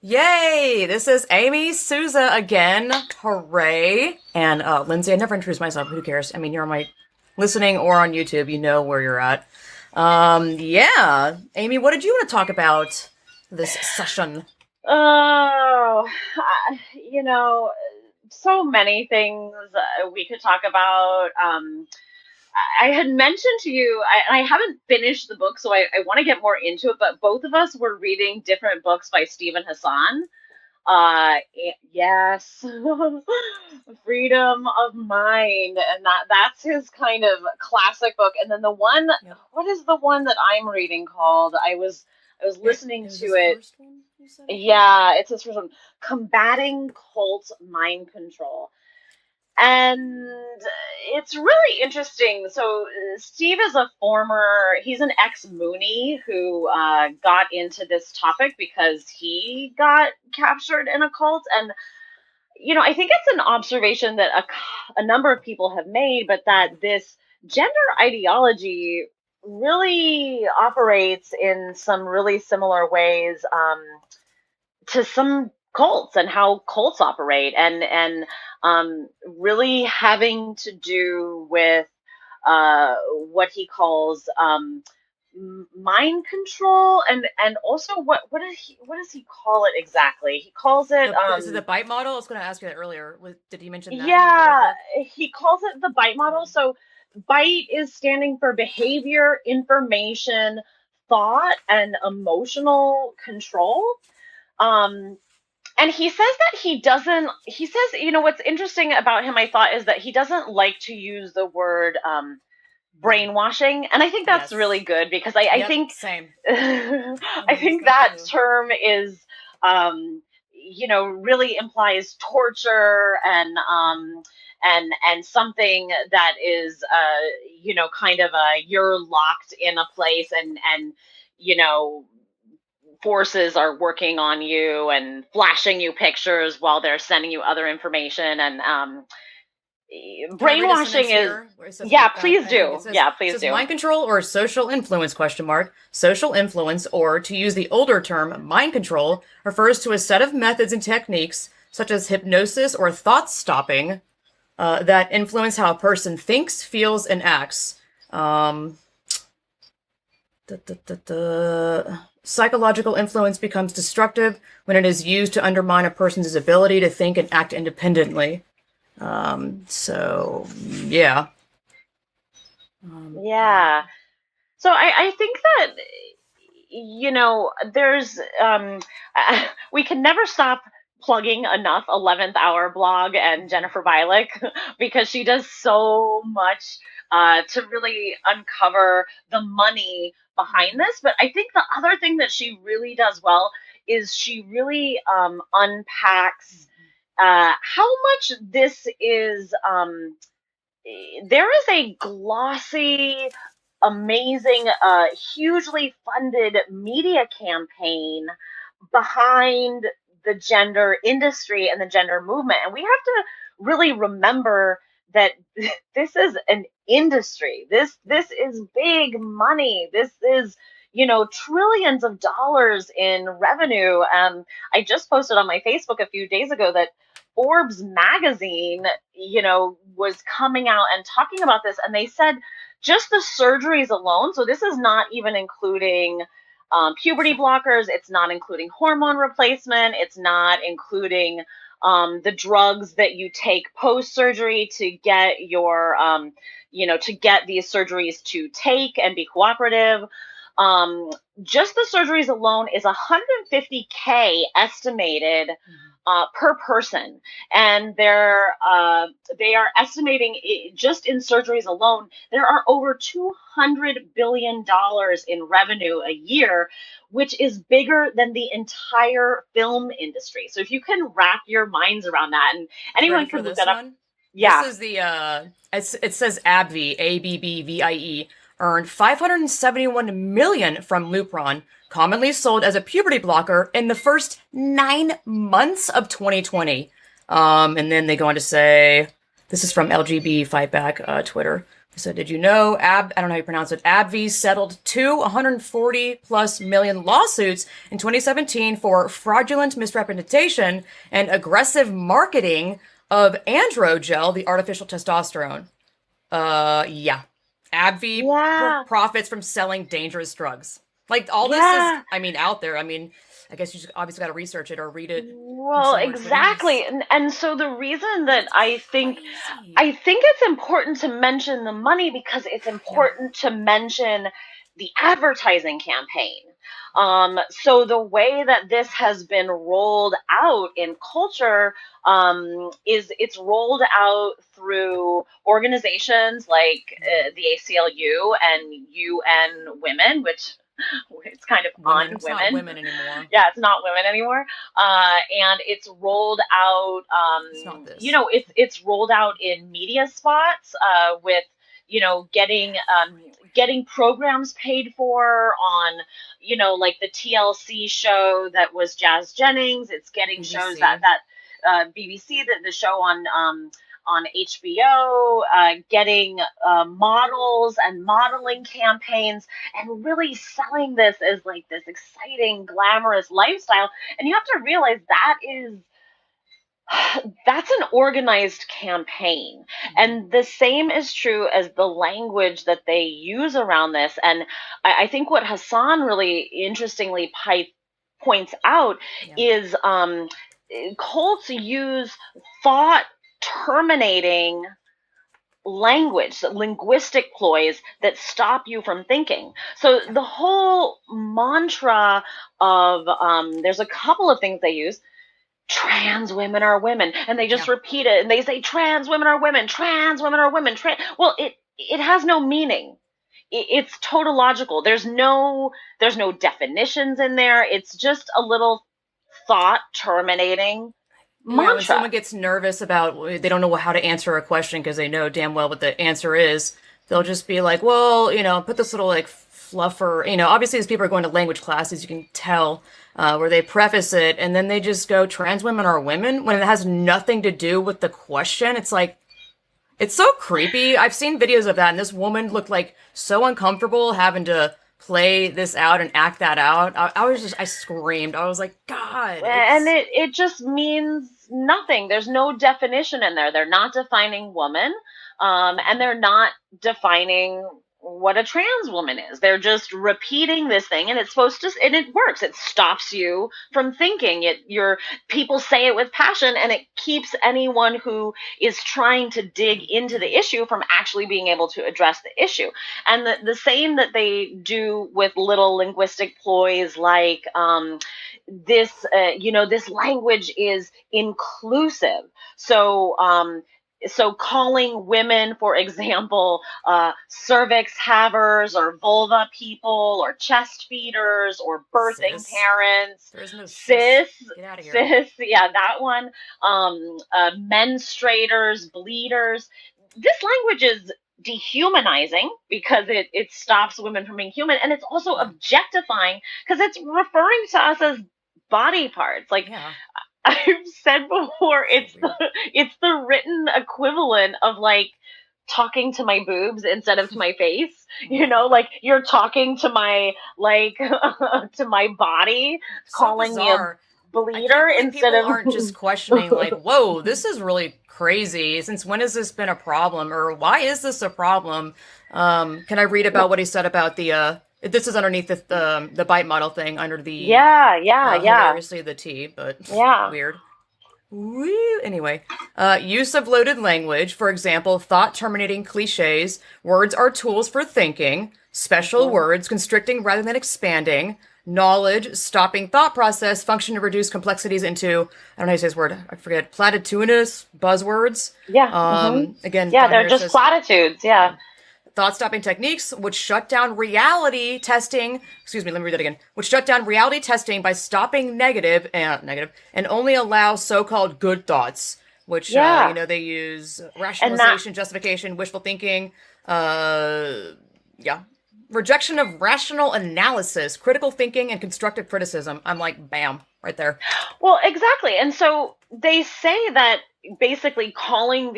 Yay! This is Amy Sousa again. Hooray! And Lindsay, I never introduced myself. Who cares? I mean, you're on my listening or on YouTube. You know where you're at. Yeah. Amy, what did you want to talk about this session? Oh, so many things we could talk about. I had mentioned to you, I haven't finished the book, so I want to get more into it, but both of us were reading different books by Stephen Hassan. Yes, Freedom of Mind, and that's his kind of classic book. And then Yep. what is the one that I'm reading called? I was It listening was to his it. first one, you said, I think? Yeah, it's this first one, Combating Cult Mind Control. And it's really interesting. So Steve is he's an ex-Moonie who got into this topic because he got captured in a cult. And, I think it's an observation that a number of people have made, but that this gender ideology really operates in some really similar ways to some cults and how cults operate, and really having to do with what he calls mind control, and also what does he call it exactly? He calls it Is it the bite model? I was going to ask you that earlier. Did he mention that in your yeah, book? he calls it the bite model. Um, So bite is standing for behavior, information, thought, and emotional control. um and he says that he says, what's interesting about him, I thought, is that he doesn't like to use the word mm, brainwashing. And I think that's really yes. good because I Yep. think Same. I I noticed think that that too. term is really implies torture, and something that is kind of a, you're locked in a place, and you know forces are working on you and flashing you pictures while they're sending you other information. And Can I read a sentence brainwashing is, here where it says, yeah, please I think do. it says, Yeah, please do. mind control or social influence, question mark. Social influence, or to use the older term, mind control, refers to a set of methods and techniques, such as hypnosis or thought stopping, that influence how a person thinks, feels, and acts. Um, Psychological influence becomes destructive when it is used to undermine a person's ability to think and act independently. So, yeah. Um, Yeah. So I think that there's we can never stop plugging enough 11th Hour blog and Jennifer Violet because she does so much to really uncover the money behind this. But I think the other thing that she really does well is she really unpacks how much this is. There is a glossy, amazing, hugely funded media campaign behind the gender industry and the gender movement. And we have to really remember that this is an industry. This is big money. This is, trillions of dollars in revenue. I just posted on my Facebook a few days ago that Forbes magazine, was coming out and talking about this, and they said just the surgeries alone. So this is not even including puberty blockers. It's not including hormone replacement. It's not including the drugs that you take post surgery to get to get these surgeries to take and be cooperative. Um, just the surgeries alone is 150K estimated per person, and they are estimating just in surgeries alone there are over $200 billion in revenue a year, which is bigger than the entire film industry. So if you can wrap your minds around that, and Ready anyone for could look this that up. one? This Yeah. is it says AbbVie, AbbVie, earned 571 million from Lupron, commonly sold as a puberty blocker in the first 9 months of 2020. And then they go on to say, this is from LGB Fight Back Twitter. So did you know I don't know how you pronounce it, AbbVie settled 140 plus million lawsuits in 2017 for fraudulent misrepresentation and aggressive marketing of androgel, the artificial testosterone. Yeah. AbbVie Yeah, profits from selling dangerous drugs. Like, all this is, yeah. I mean, out there. I mean, I guess you just obviously got to research it or read it, Well, consume it, but it is, exactly. And so the reason that it's crazy. I think it's important to mention the money because it's Yeah. important to mention the advertising campaign. Okay. So the way that this has been rolled out in culture is it's rolled out through organizations like the ACLU and UN Women, which it's kind of Women, on it's not women. women anymore. Yeah, it's not women anymore. And it's rolled out. It's not You this. know, it's rolled out in media spots with getting programs paid for on like the TLC show that was Jazz Jennings. It's getting shows BBC. that BBC, the show on HBO, getting models and modeling campaigns, and really selling this as like this exciting, glamorous lifestyle. And you have to realize that's an organized campaign. Mm-hmm. And the same is true as the language that they use around this. And I think what Hassan really interestingly points out Yeah. is cults use thought terminating language, linguistic ploys that stop you from thinking. So Yeah. the whole mantra of there's a couple of things they use. Trans women are women, and they just Yeah. repeat it, and they say trans women are women, trans women are women. Well, it has no meaning. It's tautological. There's no definitions in there. It's just a little thought terminating Yeah, when mantra. someone gets nervous about they don't know how to answer a question because they know damn well what the answer is, they'll just be like, "Well, put this little like fluffer." Obviously, these people are going to language classes. You can tell where they preface it, and then they just go, "Trans women are women," when it has nothing to do with the question. It's like it's so creepy. I've seen videos of that, and this woman looked like so uncomfortable having to play this out and act that out. I screamed. I was like, God, And it's it just means nothing. There's no definition in there. They're not defining woman, and they're not defining what a trans woman is. They're just repeating this thing, and it's supposed to, and it works. It stops you from thinking. People say it with passion, and it keeps anyone who is trying to dig into the issue from actually being able to address the issue. And the same that they do with little linguistic ploys like this language is inclusive. So calling women, for example, cervix havers or vulva people or chest feeders or birthing cis. parents, There is no cis. cis, Get out of here. cis, yeah, that one, menstruators, bleeders. This language is dehumanizing because it stops women from being human, and it's also Yeah. objectifying because it's referring to us as body parts. Like Yeah. I've said before, So it's the weird. it's the written equivalent of like talking to my boobs instead of to my face. Oh my God. Like you're talking to my like to my body, So calling me a bizarre. I can't bleeder believe instead people aren't just questioning, like, of whoa, this is really crazy. Since when has this been a problem? Or why is this a problem? Can I read about what he said about this is underneath the bite model thing under the yeah, yeah, yeah, hilariously the T, but yeah. weird. Woo. Anyway, use of loaded language, for example, thought terminating cliches. Words are tools for thinking. Special Mhm. words, constricting rather than expanding. Knowledge, stopping thought process, function to reduce complexities into, I don't know how to say this word, I forget, platitudinous buzzwords. Yeah. Again, Yeah, down they're here it just says, platitudes. yeah, Yeah. thought stopping techniques which shut down reality testing. Excuse me, let me read that again. Which shut down reality testing by stopping negative and only allow so-called good thoughts, which Yeah. they use And that rationalization, justification, wishful thinking, yeah, rejection of rational analysis, critical thinking, and constructive criticism. I'm like, bam, right there. Well, exactly. And so they say that basically calling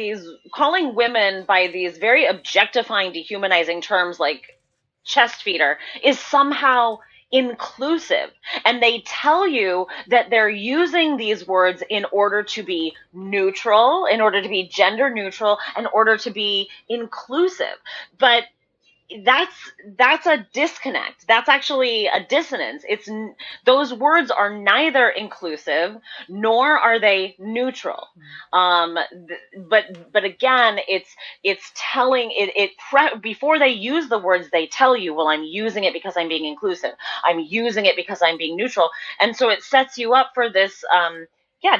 women by these very objectifying, dehumanizing terms like chest feeder is somehow inclusive. And they tell you that they're using these words in order to be neutral, in order to be gender neutral, in order to be inclusive. But that's a disconnect. That's actually a dissonance. Those words are neither inclusive nor are they neutral. But again, it's telling before they use the words, they tell you, well, I'm using it because I'm being inclusive. I'm using it because I'm being neutral, and so it sets you up for this.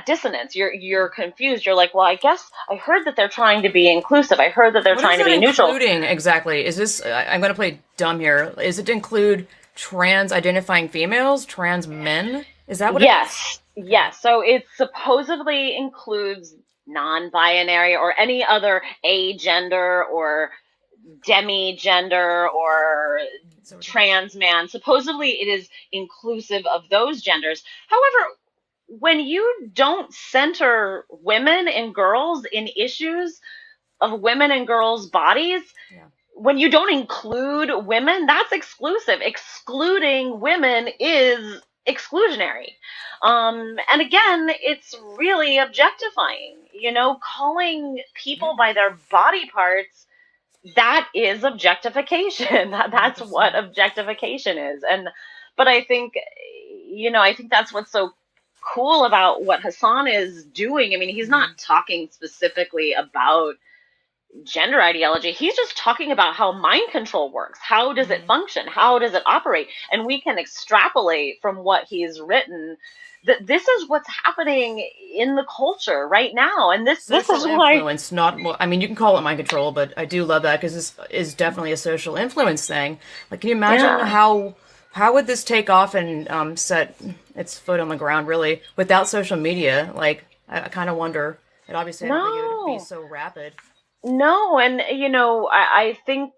Dissonance. You're confused. You're like, well, I guess I heard that they're trying to be inclusive. I heard that they're trying to be neutral. Including exactly? Is this? I'm going to play dumb here. Is it to include trans identifying females, trans men? Is that what? Yes. It is? Yes. So it supposedly includes non-binary or any other agender or demi-gender or trans man. Supposedly it is inclusive of those genders. However, when you don't center women and girls in issues of women and girls' bodies, when you don't include women, that's exclusive. Excluding women is exclusionary. And again, it's really objectifying. Calling people by their body parts, that is objectification. That's what objectification is. But I think that's what's so cool about what Hassan is doing. I mean, he's not talking specifically about gender ideology. He's just talking about how mind control works. How does it function? How does it operate? And we can extrapolate from what he's written that this is what's happening in the culture right now. And this is why influence, not, I mean, you can call it mind control, but I do love that because this is definitely a social influence thing. Like, can you imagine how would this take off and set its foot on the ground, really, without social media? Like, I kind of wonder. It obviously didn't think it would be so rapid. No, and I think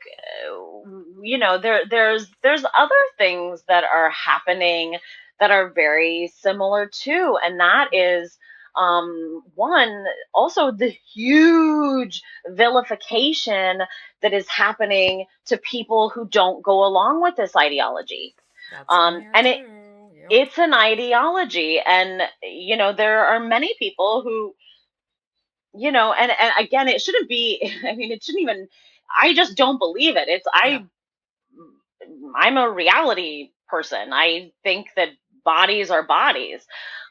there's other things that are happening that are very similar too, and that is one, also the huge vilification that is happening to people who don't go along with this ideology. And it's an ideology, and there are many people who and again, it shouldn't be, I mean, it shouldn't even, I just don't believe it. I'm a reality person. I think that bodies are bodies.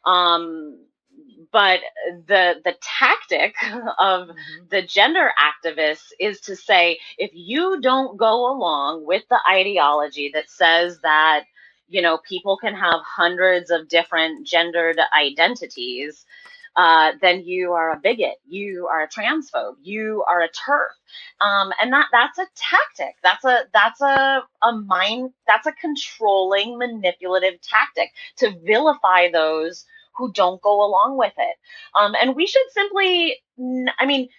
But the tactic of the gender activists is to say, if you don't go along with the ideology that says that, people can have hundreds of different gendered identities, then you are a bigot, you are a transphobe, you are a TERF. And that's a tactic. That's a controlling, manipulative tactic to vilify those who don't go along with it. And we should simply, I mean,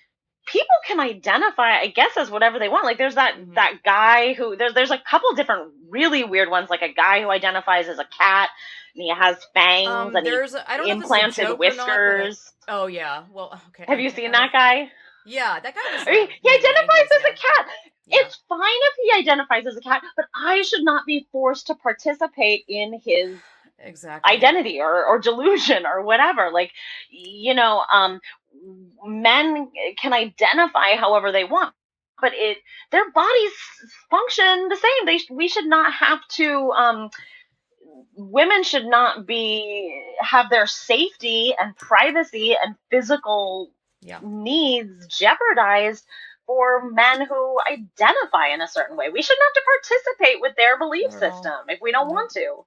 people can identify, I guess, as whatever they want. Like there's that guy who, there's a couple different really weird ones, like a guy who identifies as a cat, and he has fangs and he implanted whiskers. Oh yeah, well, okay. Have you seen that guy? Yeah, that guy was. He identifies as a cat. Yeah. It's fine if he identifies as a cat, but I should not be forced to participate in his identity or delusion or whatever. Like, men can identify however they want, but their bodies function the same. We should not have to. Women should not have their safety and privacy and physical needs jeopardized for men who identify in a certain way. We shouldn't have to participate with their belief system if we don't want to.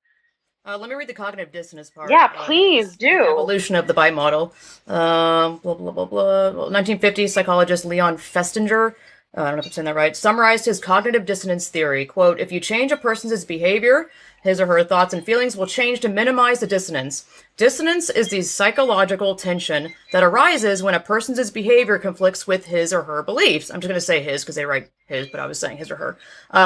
Let me read the cognitive dissonance part. Yeah, please do. The evolution of the bite model. Blah, blah, blah, blah. 1950 psychologist Leon Festinger, I don't know if I'm saying that right, summarized his cognitive dissonance theory. Quote, if you change a person's behavior, his or her thoughts and feelings will change to minimize the dissonance. Dissonance is the psychological tension that arises when a person's behavior conflicts with his or her beliefs. I'm just going to say his because they write his, but I was saying his or her.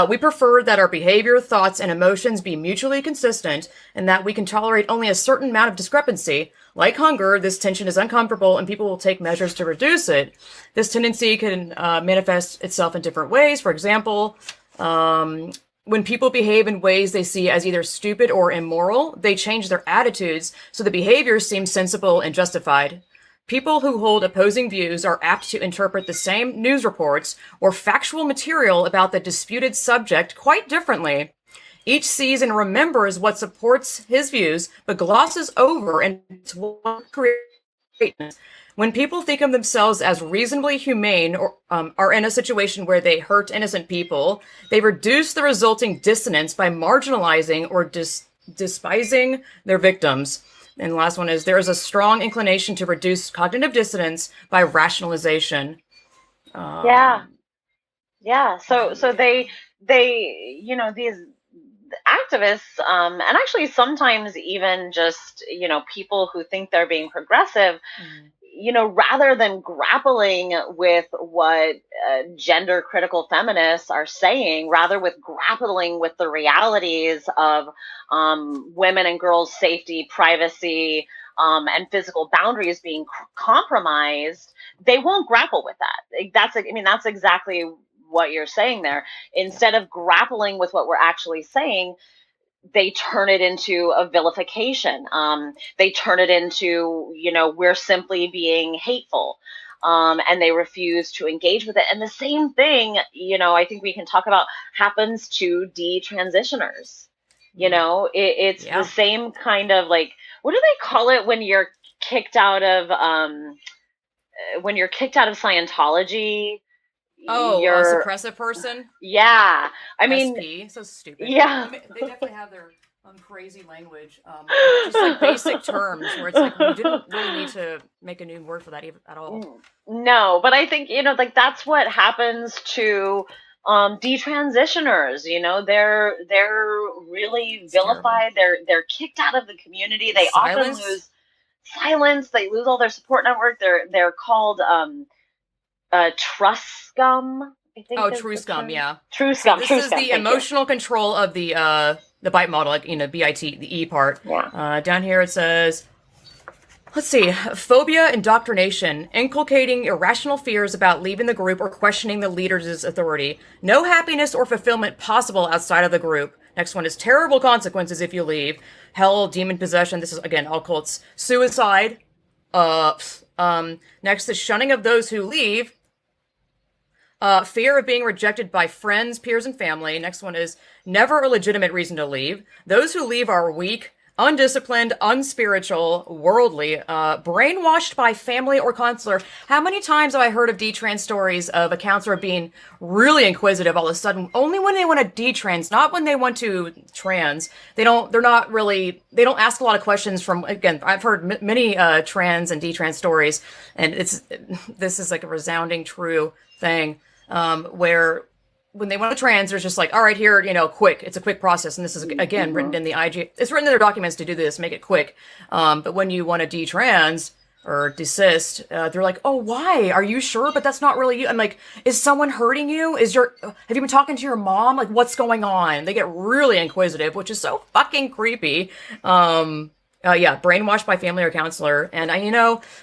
We prefer that our behavior, thoughts, and emotions be mutually consistent and that we can tolerate only a certain amount of discrepancy. Like hunger, this tension is uncomfortable and people will take measures to reduce it. This tendency can manifest itself in different ways. For example, when people behave in ways they see as either stupid or immoral, they change their attitudes so the behavior seems sensible and justified. People who hold opposing views are apt to interpret the same news reports or factual material about the disputed subject quite differently. Each sees and remembers what supports his views, but glosses over and creates. When people think of themselves as reasonably humane or are in a situation where they hurt innocent people, they reduce the resulting dissonance by marginalizing or despising their victims. And the last one is, there is a strong inclination to reduce cognitive dissonance by rationalization. Yeah. So they these activists, and actually sometimes even just, people who think they're being progressive, rather than grappling with what gender critical feminists are saying, rather with grappling with the realities of women and girls' safety, privacy, and physical boundaries being compromised, they won't grapple with that. That's exactly what you're saying there. Instead of grappling with what we're actually saying, they turn it into a vilification. They turn it into, we're simply being hateful. And they refuse to engage with it. And the same thing, I think we can talk about happens to detransitioners. It's the same kind of like, what do they call it when you're kicked out of Scientology? Oh, a suppressive person? Yeah. SP, so stupid. Yeah. They definitely have their crazy language. Just like basic terms where it's like, you didn't really need to make a new word for that at all. No, but I think, that's what happens to detransitioners. They're really vilified. They're kicked out of the community. They often lose silence. They lose all their support network. They're called trust scum. I think true scum, yeah. True scum. This is the emotional control of the BITE model, like, BIT, the E part. Yeah. Down here it says, let's see, phobia, indoctrination, inculcating irrational fears about leaving the group or questioning the leader's authority. No happiness or fulfillment possible outside of the group. Next one is terrible consequences if you leave. Hell, demon possession. This is, again, all cults. Suicide. Next is shunning of those who leave. Fear of being rejected by friends, peers, and family. Next one is never a legitimate reason to leave. Those who leave are weak, undisciplined, unspiritual, worldly, brainwashed by family or counselor. How many times have I heard of detrans stories of a counselor being really inquisitive all of a sudden, only when they want to detrans, not when they want to trans. They don't ask a lot of questions from, again, I've heard many trans and detrans stories, and this is like a resounding true thing. Where when they want to trans, there's just like, all right, here, quick. It's a quick process. And this is, again, written in the IG. It's written in their documents to do this, make it quick. But when you want to detrans or desist, they're like, oh, why? Are you sure? But that's not really you. I'm like, is someone hurting you? Have you been talking to your mom? Like, what's going on? They get really inquisitive, which is so fucking creepy. Brainwashed by family or counselor. And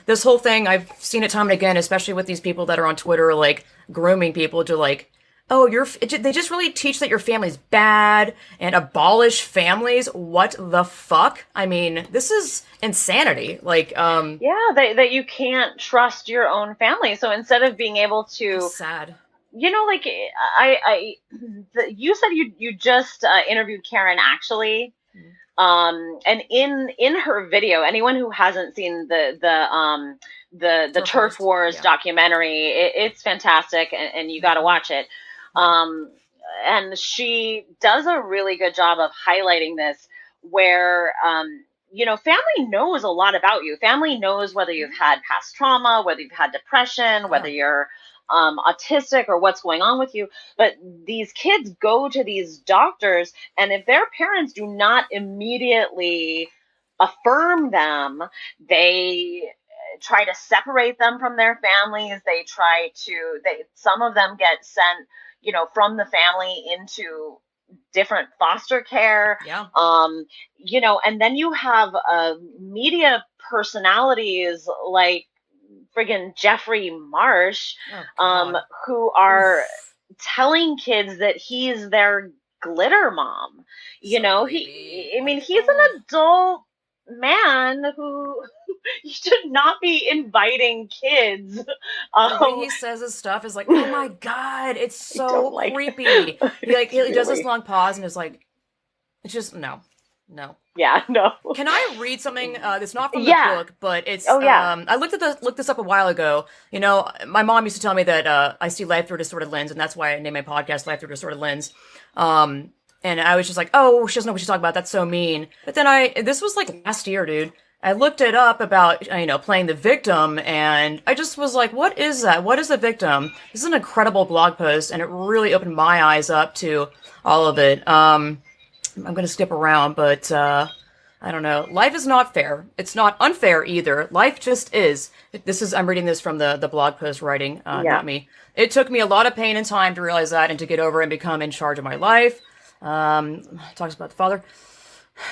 this whole thing, I've seen it time and again, especially with these people that are on Twitter, like, grooming people to like, oh, they just really teach that your family's bad and abolish families. What the fuck? This is insanity. Like, that you can't trust your own family. So instead of being able to, sad. Like you said you just interviewed Karen actually. And in her video, anyone who hasn't seen the Turf Wars documentary, it's fantastic, and you got to watch it. And she does a really good job of highlighting this, where family knows a lot about you. Family knows whether you've had past trauma, whether you've had depression, whether you're autistic or what's going on with you. But these kids go to these doctors, and if their parents do not immediately affirm them, they try to separate them from their families. Some of them get sent, from the family into different foster care. Yeah. And then you have media personalities like friggin' Jeffrey Marsh, who are telling kids that he's their glitter mom. He's an adult man who you should not be inviting kids. The way he says his stuff is like, oh my God, it's so creepy. He does this long pause and is like, it's just, no. Yeah, no. Can I read something that's not from the book, but it's, I looked this up a while ago. My mom used to tell me that I see life through a distorted lens, and that's why I named my podcast Life Through a Distorted Lens. And I was just like, oh, she doesn't know what she's talking about. That's so mean. But then this was like last year, dude. I looked it up about, playing the victim, and I just was like, what is that? What is the victim? This is an incredible blog post, and it really opened my eyes up to all of it. I'm going to skip around, but I don't know. Life is not fair. It's not unfair either. Life just is. I'm reading this from the blog post writing, not me. It took me a lot of pain and time to realize that and to get over and become in charge of my life. Talks about the father.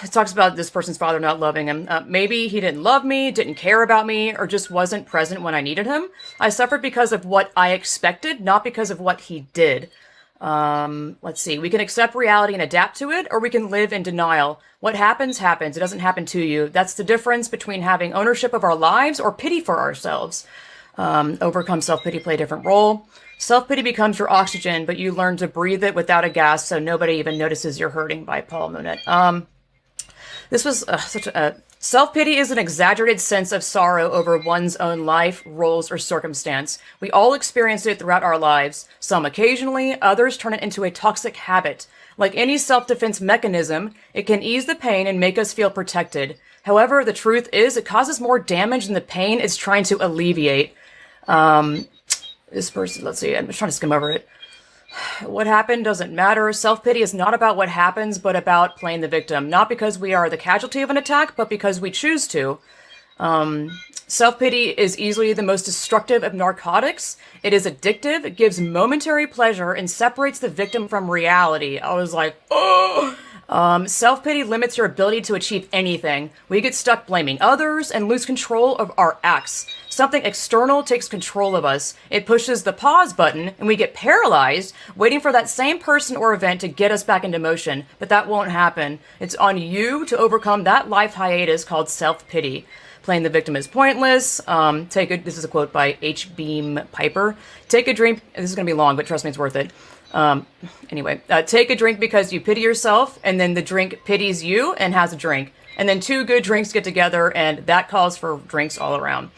It talks about this person's father not loving him. Maybe he didn't love me, didn't care about me, or just wasn't present when I needed him. I suffered because of what I expected, not because of what he did. Let's see. We can accept reality and adapt to it, or we can live in denial. What happens, happens. It doesn't happen to you. That's the difference between having ownership of our lives or pity for ourselves. Overcome self-pity, play a different role. Self-pity becomes your oxygen, but you learn to breathe it without a gas so nobody even notices you're hurting, by Paul Monet. This was such a... Self-pity is an exaggerated sense of sorrow over one's own life, roles, or circumstance. We all experience it throughout our lives. Some occasionally, others turn it into a toxic habit. Like any self-defense mechanism, it can ease the pain and make us feel protected. However, the truth is it causes more damage than the pain it's trying to alleviate. This person, let's see, I'm just trying to skim over it. What happened doesn't matter. Self-pity is not about what happens, but about playing the victim. Not because we are the casualty of an attack, but because we choose to. Self-pity is easily the most destructive of narcotics. It is addictive, it gives momentary pleasure, and separates the victim from reality. I was like, oh! Self-pity limits your ability to achieve anything. We get stuck blaming others and lose control of our acts. Something external takes control of us. It pushes the pause button, and we get paralyzed, waiting for that same person or event to get us back into motion. But that won't happen. It's on you to overcome that life hiatus called self-pity. Playing the victim is pointless. This is a quote by H. Beam Piper. Take a drink. This is going to be long, but trust me, it's worth it. Take a drink because you pity yourself, and then the drink pities you and has a drink. And then two good drinks get together, and that calls for drinks all around.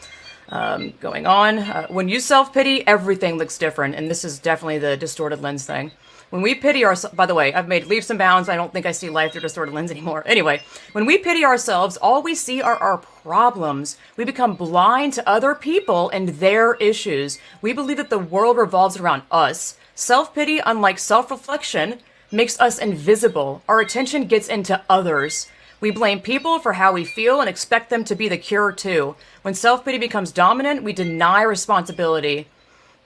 Going on. When you self-pity, everything looks different, and this is definitely the distorted lens thing. When we pity ourselves, by the way, I've made leaps and bounds. I don't think I see life through distorted lens anymore. Anyway, when we pity ourselves, all we see are our problems. We become blind to other people and their issues. We believe that the world revolves around us. Self-pity, unlike self-reflection, makes us invisible. Our attention gets into others. We blame people for how we feel and expect them to be the cure too. When self-pity becomes dominant, we deny responsibility.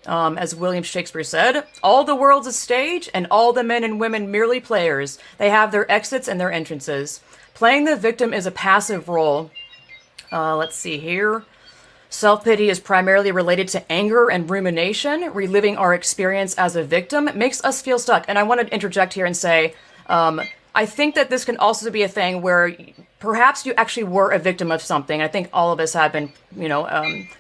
As William Shakespeare said, all the world's a stage, and all the men and women merely players. They have their exits and their entrances. Playing the victim is a passive role. Let's see here. Self-pity is primarily related to anger and rumination. Reliving our experience as a victim makes us feel stuck. And I want to interject here and say, I think that this can also be a thing where perhaps you actually were a victim of something. I think all of us have been,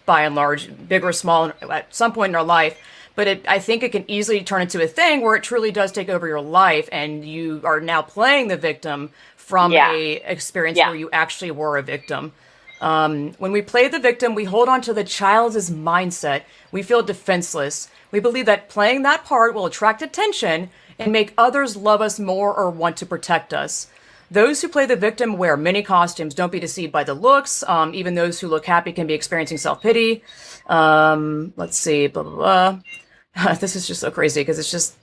by and large, big or small at some point in our life. But I think it can easily turn into a thing where it truly does take over your life, and you are now playing the victim from a experience where you actually were a victim. When we play the victim, we hold on to the child's mindset. We feel defenseless. We believe that playing that part will attract attention and make others love us more or want to protect us. Those who play the victim wear many costumes. Don't be deceived by the looks. Even those who look happy can be experiencing self-pity. Let's see, blah, blah, blah. This is just so crazy because it's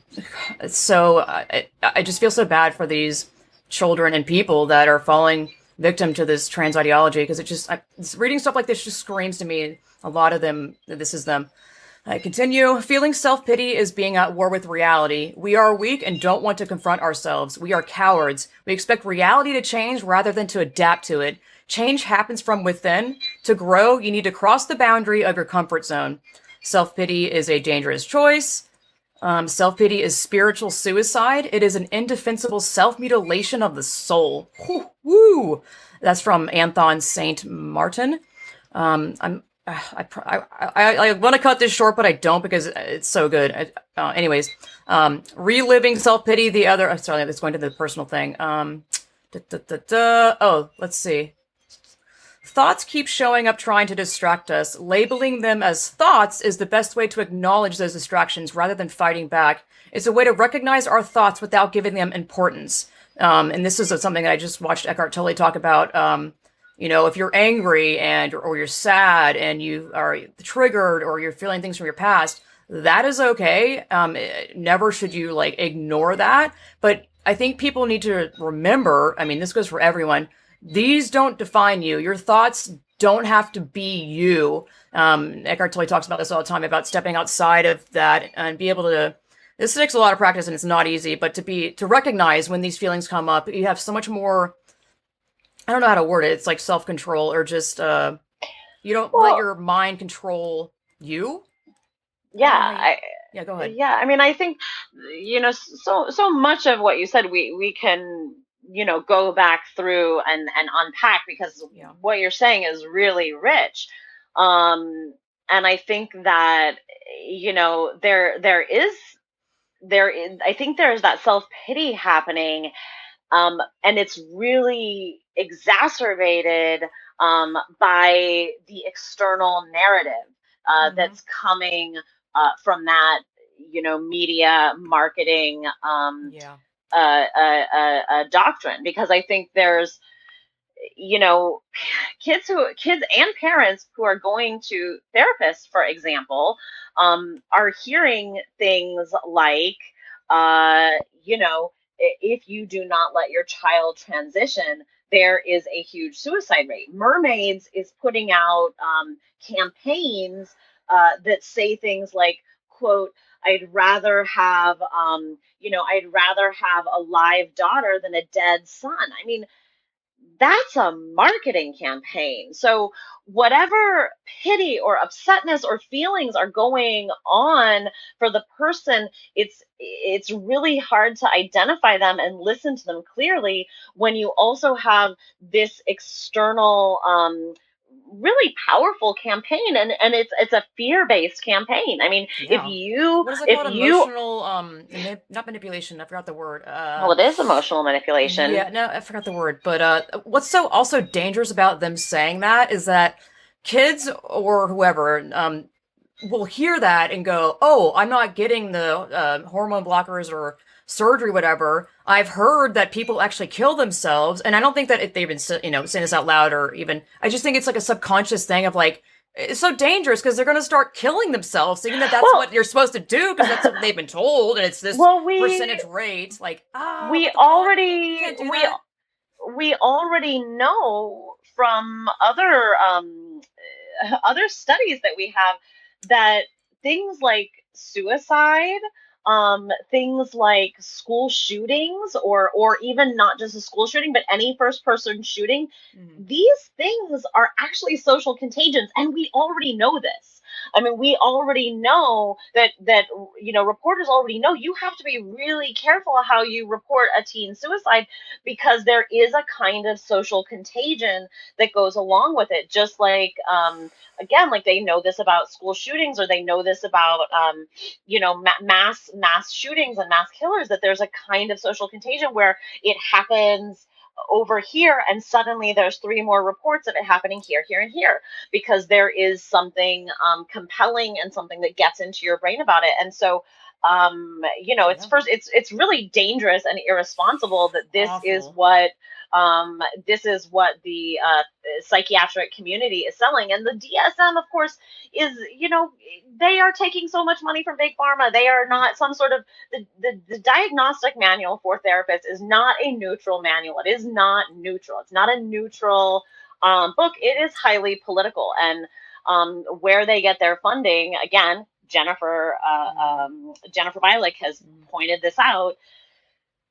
so I just feel so bad for these children and people that are falling victim to this trans ideology because reading stuff like this just screams to me. A lot of them, this is them. I continue. Feeling self pity is being at war with reality. We are weak and don't want to confront ourselves. We are cowards. We expect reality to change rather than to adapt to it. Change happens from within. To grow, you need to cross the boundary of your comfort zone. Self pity is a dangerous choice. Self pity is spiritual suicide. It is an indefensible self mutilation of the soul. Woo! That's from Anthon Saint Martin. I want to cut this short, but I don't because it's so good. Anyways, reliving self pity. The other, sorry, it's going to the personal thing. Oh, let's see. Thoughts keep showing up trying to distract us. Labeling them as thoughts is the best way to acknowledge those distractions rather than fighting back. It's a way to recognize our thoughts without giving them importance. And this is something that I just watched Eckhart Tolle talk about. If you're angry or you're sad and you are triggered or you're feeling things from your past, that is okay. Never should you ignore that. But I think people need to remember, I mean, this goes for everyone. These don't define you. Your thoughts don't have to be you. Eckhart Tolle talks about this all the time, about stepping outside of that and be able to, this takes a lot of practice and it's not easy, but to recognize when these feelings come up, you have so much more, I don't know how to word it. It's like self-control or just, you don't let your mind control you. Yeah. Yeah, go ahead. Yeah. I mean, I think, so much of what you said, we can, go back through and unpack because what you're saying is really rich. And I think that, I think there's that self-pity happening. And it's really exacerbated by the external narrative that's coming from that, media marketing doctrine. Because I think there's, kids and parents who are going to therapists, for example, are hearing things like, if you do not let your child transition, there is a huge suicide rate. Mermaids is putting out campaigns that say things like, quote, I'd rather have, I'd rather have a live daughter than a dead son. I mean, that's a marketing campaign. So whatever pity or upsetness or feelings are going on for the person, it's really hard to identify them and listen to them clearly when you also have this external really powerful campaign, and it's a fear-based campaign. I mean, what is it called? Emotional not manipulation, I forgot the word. Well, it is emotional manipulation. Yeah, no, I forgot the word. But what's so also dangerous about them saying that is that kids or whoever will hear that and go, "Oh, I'm not getting the hormone blockers or surgery, whatever. I've heard that people actually kill themselves," and I don't think that they've been, saying this out loud or even. I just think it's like a subconscious thing of like, it's so dangerous because they're going to start killing themselves, thinking that that's what you're supposed to do because that's what they've been told, and it's this percentage rate. Like, we already know from other studies that we have that things like suicide, things like school shootings, or even not just a school shooting, but any first person shooting, these things are actually social contagions, and we already know this. I mean, we already know that reporters already know you have to be really careful how you report a teen suicide because there is a kind of social contagion that goes along with it. Just like, again, like they know this about school shootings, or they know this about, mass shootings and mass killers, that there's a kind of social contagion where it happens over here and suddenly there's 3 more reports of it happening here, here, and here, because there is something compelling and something that gets into your brain about it. And so It's it's really dangerous and irresponsible that Awful. this is what the psychiatric community is selling. And the DSM, of course, is, they are taking so much money from big pharma. They are not some sort of, the diagnostic manual for therapists is not a neutral manual. It is not neutral. It's not a neutral book. It is highly political. And where they get their funding, again, Jennifer Bialik has pointed this out.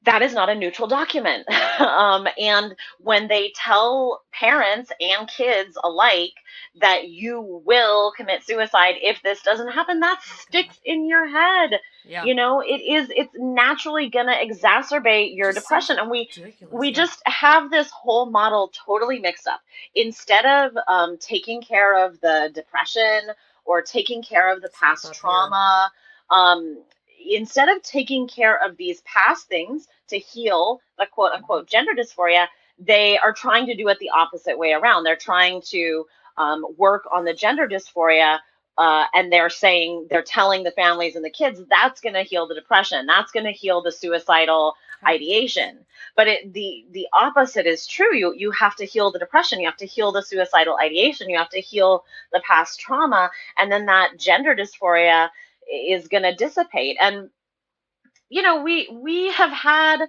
That is not a neutral document. And when they tell parents and kids alike that you will commit suicide if this doesn't happen, that sticks in your head. Yeah. It's naturally going to exacerbate your depression. And we yeah. just have this whole model totally mixed up. Instead of taking care of the depression or taking care of the past trauma, instead of taking care of these past things to heal the quote unquote gender dysphoria, they are trying to do it the opposite way around. They're trying to work on the gender dysphoria, and they're telling the families and the kids that's going to heal the depression, that's going to heal the suicidal ideation. But the opposite is true. You have to heal the depression, you have to heal the suicidal ideation, you have to heal the past trauma, and then that gender dysphoria is going to dissipate. And we have had,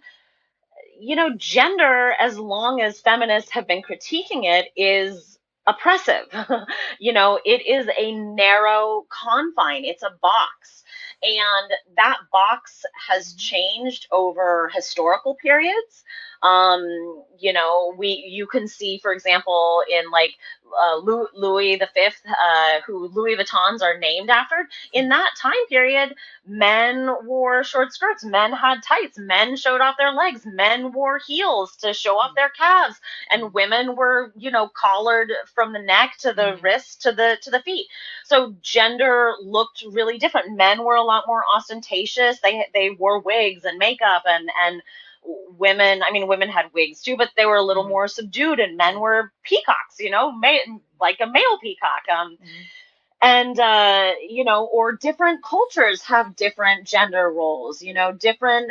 gender, as long as feminists have been critiquing it, is oppressive. It is a narrow confine, it's a box, and that box has changed over historical periods. You can see, for example, in like Louis the Fifth, who Louis Vuittons are named after. In that time period, men wore short skirts, men had tights, men showed off their legs, men wore heels to show off their calves, and women were, collared from the neck to the wrist to the feet. So gender looked really different. Men were a lot more ostentatious. They wore wigs and makeup, and women had wigs too, but they were a little more subdued, and men were peacocks, like a male peacock. And or different cultures have different gender roles, different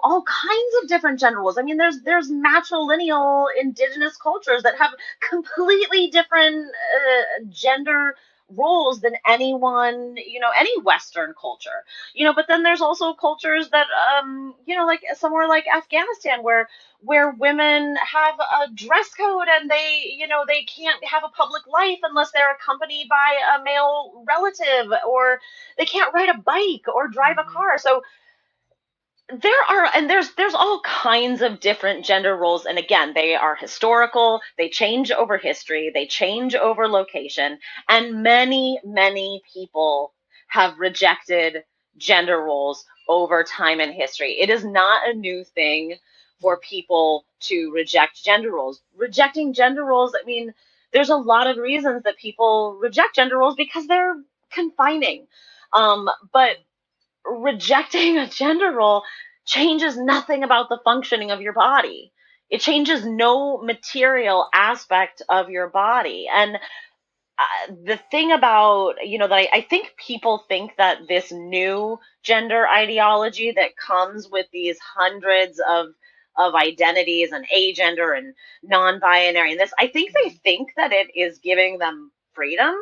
all kinds of different gender roles. I mean, there's matrilineal indigenous cultures that have completely different gender roles than anyone, any Western culture, but then there's also cultures that, like somewhere like Afghanistan, where women have a dress code, and they can't have a public life unless they're accompanied by a male relative, or they can't ride a bike or drive a car. So there's all kinds of different gender roles, and again, they are historical, they change over history, they change over location, and many people have rejected gender roles over time in history. It is not a new thing for people to reject gender roles. Rejecting gender roles, I mean, there's a lot of reasons that people reject gender roles, because they're confining. But rejecting a gender role changes nothing about the functioning of your body. It changes no material aspect of your body. And the thing about, that I think people think that this new gender ideology that comes with these hundreds of identities and agender and non-binary and this, I think they think that it is giving them freedom.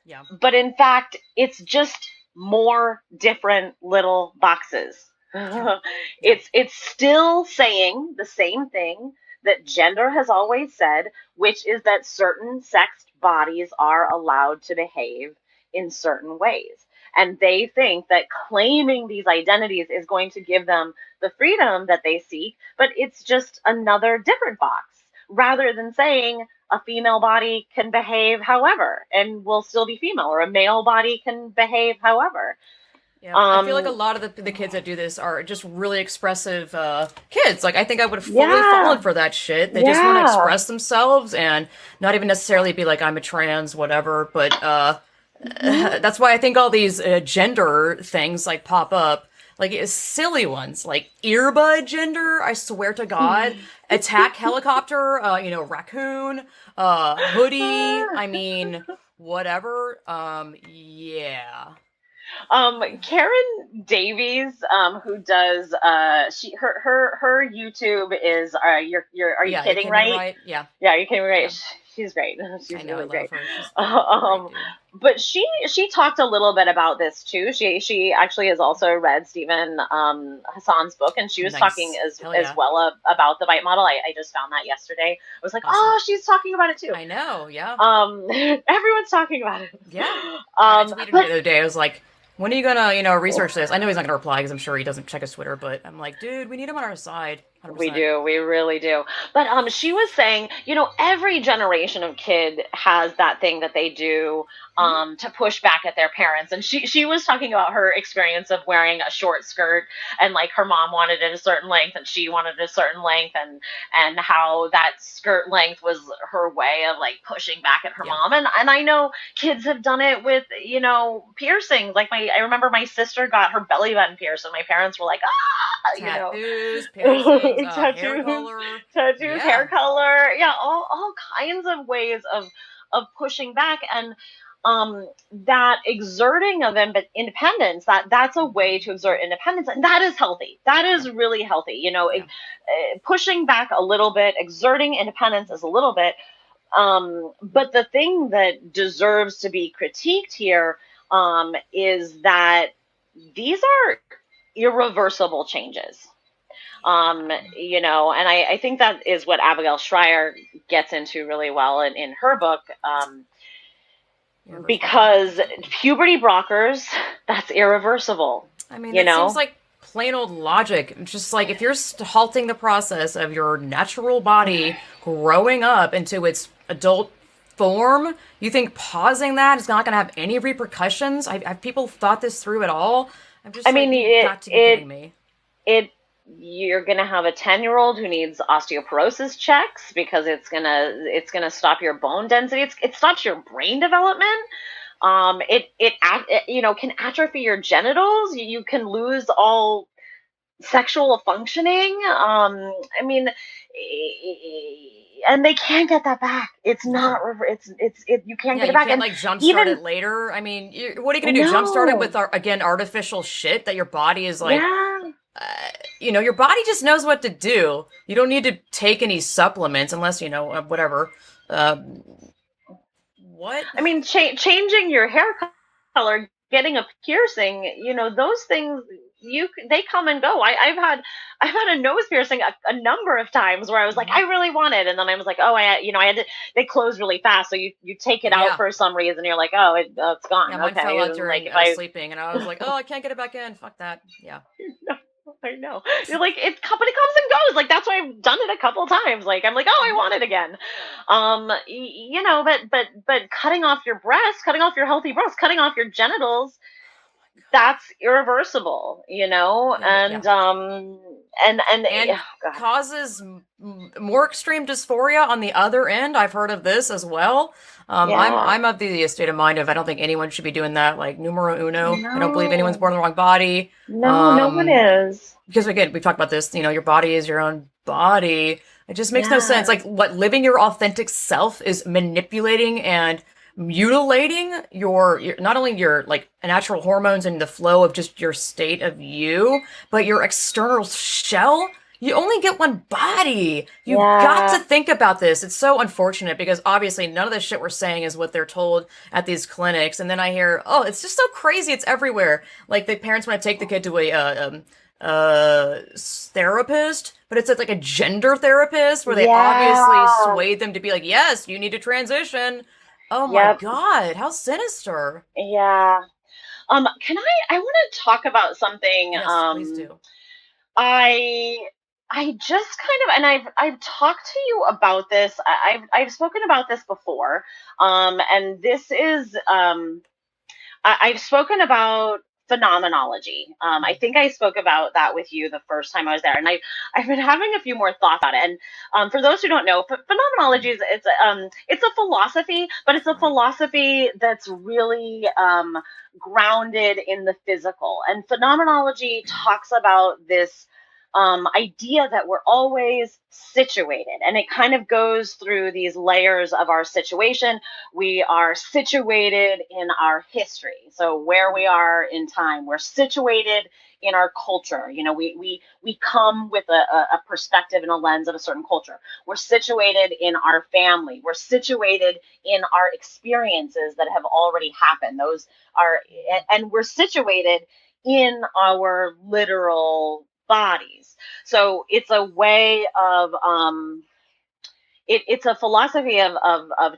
Yeah. But in fact, it's just more different little boxes. It's still saying the same thing that gender has always said, which is that certain sexed bodies are allowed to behave in certain ways. And they think that claiming these identities is going to give them the freedom that they seek, but it's just another different box, rather than saying a female body can behave however and will still be female, or a male body can behave however. Yeah, I feel like a lot of the kids that do this are just really expressive kids. Like, I think I would have fully fallen for that shit. They just want to express themselves and not even necessarily be like, I'm a trans, whatever. But that's why I think all these gender things like pop up. Like, silly ones, like earbud gender, I swear to God. Attack helicopter, raccoon, hoodie, I mean, whatever. Yeah. Karen Davies, who does her YouTube is are you Yeah, you're kidding, kidding me, right? right? Yeah, Yeah, you kidding me, right? yeah. She's great. I She's know, I really love great. her. She's great, Um, dude. but she talked a little bit about this too. She actually has also read Stephen Hassan's book, and she was talking Nice. Hell as yeah. well about the bite model. I just found that yesterday. I was like, Awesome. oh, she's talking about it too. I know, yeah. Everyone's talking about it. Yeah. I tweeted him But the other day. I was like, when are you gonna, research this? I know he's not gonna reply because I'm sure he doesn't check his Twitter, but I'm like, dude, we need him on our side. we 100%. do, we really do. But she was saying, every generation of kid has that thing that they do Hmm. to push back at their parents. And she was talking about her experience of wearing a short skirt, and like her mom wanted it a certain length and she wanted a certain length, and how that skirt length was her way of like pushing back at her Yeah. mom. And I know kids have done it with, piercings. Like I remember my sister got her belly button pierced and my parents were like, Tattoos, piercings, hair tattoos, color. tattoos, hair Yeah. color, yeah, all kinds of ways of pushing back, and that exerting of independence, that's a way to exert independence, and that is healthy. That Yeah. is really healthy. Yeah. Pushing back a little bit, exerting independence is a little bit. But the thing that deserves to be critiqued here is that these are irreversible changes. And I think that is what Abigail Schreier gets into really well in her book, Irreversible changes. because puberty blockers, that's irreversible, I mean, you that seems know? like plain old logic. It's just like if you're halting the process of your natural body growing up into its adult form, you think pausing that is not going to have any repercussions? Have people thought this through at all? I'm I just like, mean, you got to be kidding me. it, you're going to have a 10-year-old who needs osteoporosis checks because it's gonna stop your bone density. It stops your brain development. It can atrophy your genitals. You can lose all sexual functioning. I mean, and they can't get that back. It's not. No. You can't Yeah, get it you back. can't And like jumpstart even it later. I mean, what are you going to do? Jumpstart it with, no, again, artificial shit that your body is like, yeah, your body just knows what to do. You don't need to take any supplements unless, whatever. Um, what? I mean, changing your hair color, getting a piercing, those things they come and go. I've had a nose piercing a number of times where I was like, I Mhm. really want it, and then I was like, oh, I had to. They close really fast, so you take it out Yeah. for some reason. You're like, oh, it's Yeah, gone. mine fell Okay, out and like during if I sleeping, and I was like, oh, I can't get it back in. Fuck that. Yeah. I know. You're like, but it comes and goes. Like that's why I've done it a couple times. Like I'm like, oh, I Mhm. want it again. But cutting off your breasts, cutting off your healthy breasts, cutting off your genitals, that's irreversible. Yeah. And And oh God, causes more extreme dysphoria on the other end. I've heard of this as well. yeah, I'm of the state of mind of I don't think anyone should be doing that. Like numero uno. I don't believe anyone's no, born in the wrong body. no one is. Because again, we've talked about this. Your body is your own body. It just makes no sense. Yeah, Like what living your authentic self is manipulating and mutilating your not only your like natural hormones and the flow of just your state of you, but your external shell. You only get one body. You've got to yeah, think about this. It's so unfortunate because obviously none of the shit we're saying is what they're told at these clinics. And then I hear, oh, it's just so crazy. It's everywhere. Like the parents want to take the kid to a therapist, but it's like a gender therapist where they obviously yeah. swayed them to be like, yes, you need to transition. Oh my Yep, god, how sinister. yeah. I want to talk about something. Yes, please do. I I just kind of, and I've talked to you about this. I've spoken about this before. And this is I've spoken about phenomenology. I think I spoke about that with you the first time I was there, and I've been having a few more thoughts about it. And for those who don't know, phenomenology is it's a philosophy, but it's a Right. philosophy that's really grounded in the physical. And phenomenology talks about this idea that we're always situated. And it kind of goes through these layers of our situation. We are situated in our history. So where we are in time, we're situated in our culture. You know, we come with a perspective and a lens of a certain culture. We're situated in our family. We're situated in our experiences that have already happened. Those are, and we're situated in our literal bodies. So it's a way of it's a philosophy of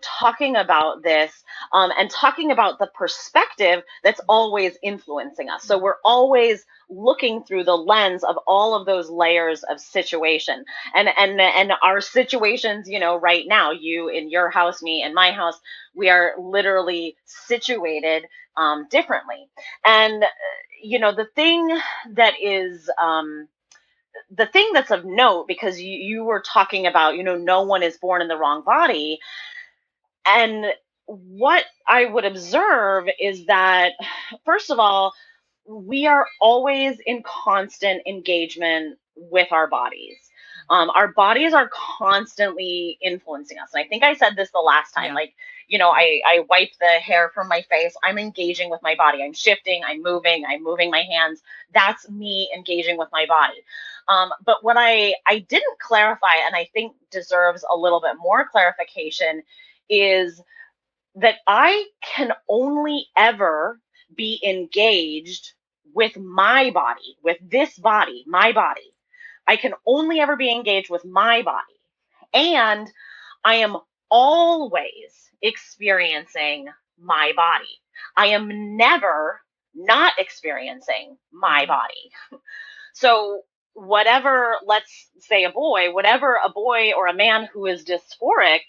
talking about this, and talking about the perspective that's always influencing us. So we're always looking through the lens of all of those layers of situation, and our situations, you know, right now, you in your house, me in my house, we are literally situated differently. And you know, that is the thing that's of note, because you were talking about, you know, no one is born in the wrong body. And what I would observe is that, first of all, we are always in constant engagement with our bodies. Our bodies are constantly influencing us. And I think I said this the last time, like, you know, I wipe the hair from my face. I'm engaging with my body. I'm shifting, I'm moving my hands. That's me engaging with my body. But what I didn't clarify, and I think deserves a little bit more clarification, is that I can only ever be engaged with my body, with this body, my body. I can only ever be engaged with my body. And I am always experiencing my body. I am never not experiencing my body. So whatever, let's say whatever a boy or a man who is dysphoric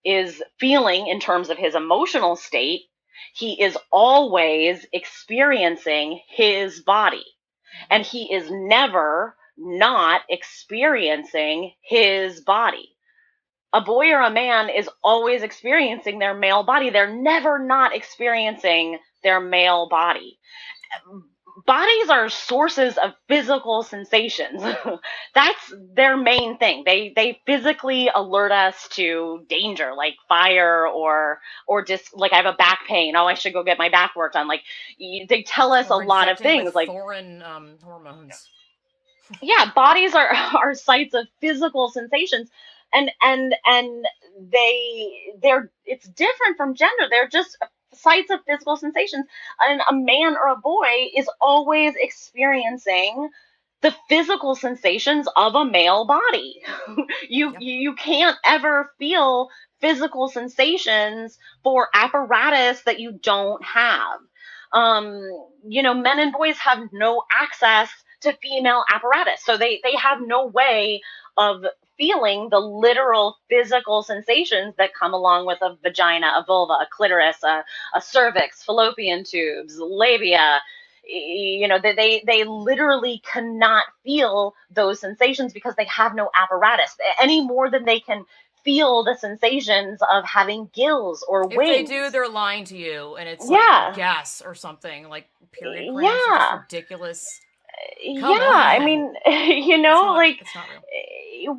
is feeling in terms of his emotional state, he is always experiencing his body. And he is never not experiencing his body. A boy or a man is always experiencing their male body. They're never not experiencing their male body. Bodies are sources of physical sensations. That's their main thing. They physically alert us to danger, like fire or just like I have a back pain. Oh, I should go get my back worked on. Like they tell us a lot of things, with like foreign hormones. Yeah, bodies are are sites of physical sensations, and they're it's different from gender. They're just sites of physical sensations, and a man or a boy is always experiencing the physical sensations of a male body. You can't ever feel physical sensations for apparatus that you don't have. You know, men and boys have no access to female apparatus, so they have no way of feeling the literal physical sensations that come along with a vagina, a vulva, a clitoris, a cervix, fallopian tubes, labia. You know, they literally cannot feel those sensations because they have no apparatus any more than they can feel the sensations of having gills or wings. If they do, they're lying to you, and it's like gas or something, like period cramps are just ridiculous. Come on. I mean, you know, it's not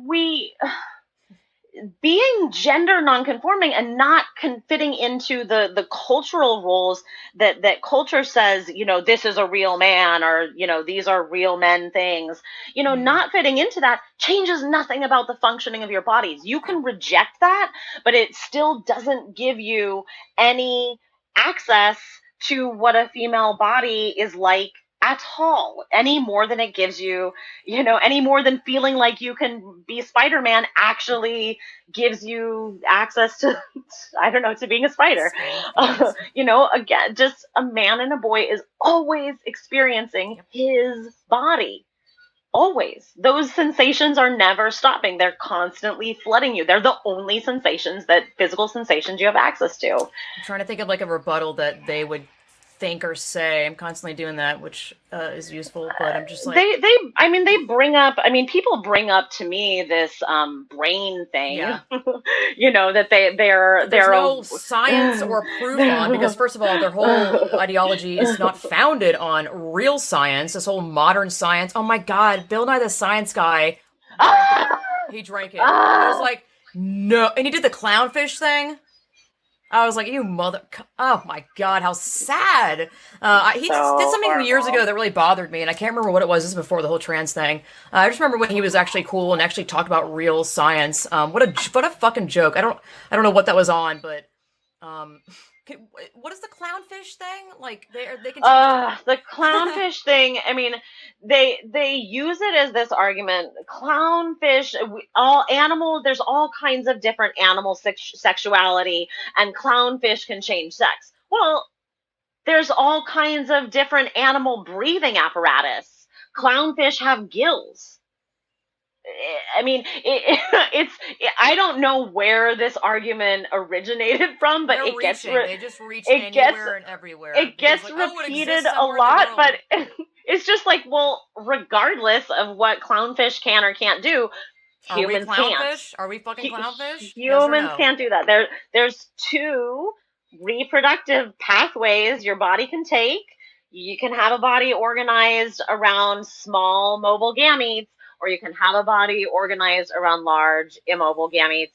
real. Being gender nonconforming and not fitting into the cultural roles that culture says, you know, this is a real man, or, you know, these are real men things, you know, not fitting into that changes nothing about the functioning of your bodies. You can reject that, but it still doesn't give you any access to what a female body is like at all, any more than it gives you, you know, any more than feeling like you can be Spider-Man actually gives you access to, I don't know, to being a spider. You know, again, just a man and a boy is always experiencing his body. Always. Those sensations are never stopping. They're constantly flooding you. They're the only sensations, that physical sensations, you have access to. I'm trying to think of like a rebuttal that they would think or say. I'm constantly doing that, which is useful, but I'm just like, they bring up, people bring up to me this brain thing, yeah. that That there's they're no science or proof on, because first of all, their whole ideology is not founded on real science. This whole modern science. Oh my God, Bill Nye the Science Guy drank it. ah, He drank it. I was ah, like, no, and he did the clownfish thing. I was like, you mother. Oh my God, how sad. He did so something years ago horrible. that really bothered me, and I can't remember what it was. This is before the whole trans thing. I just remember when he was actually cool and actually talked about real science. What a fucking joke. I don't know what that was on, but um, what is the clownfish thing? Like they can change. The clownfish thing. They use it as this argument. Clownfish, all animal. There's all kinds of different animal sexuality, and clownfish can change sex. Well, there's all kinds of different animal breathing apparatus. Clownfish have gills. It's. I don't know where this argument originated from, but They're reaching. They just reach it gets anywhere and everywhere it because gets like, oh, it repeated exists a somewhere in the lot, but world. it's just like, well, regardless of what clownfish can or can't do, Are we humans can't. clownfish? Are we fucking clownfish? Yes or Humans no? can't do that. There's two reproductive pathways your body can take. You can have a body organized around small mobile gametes, or you can have a body organized around large immobile gametes.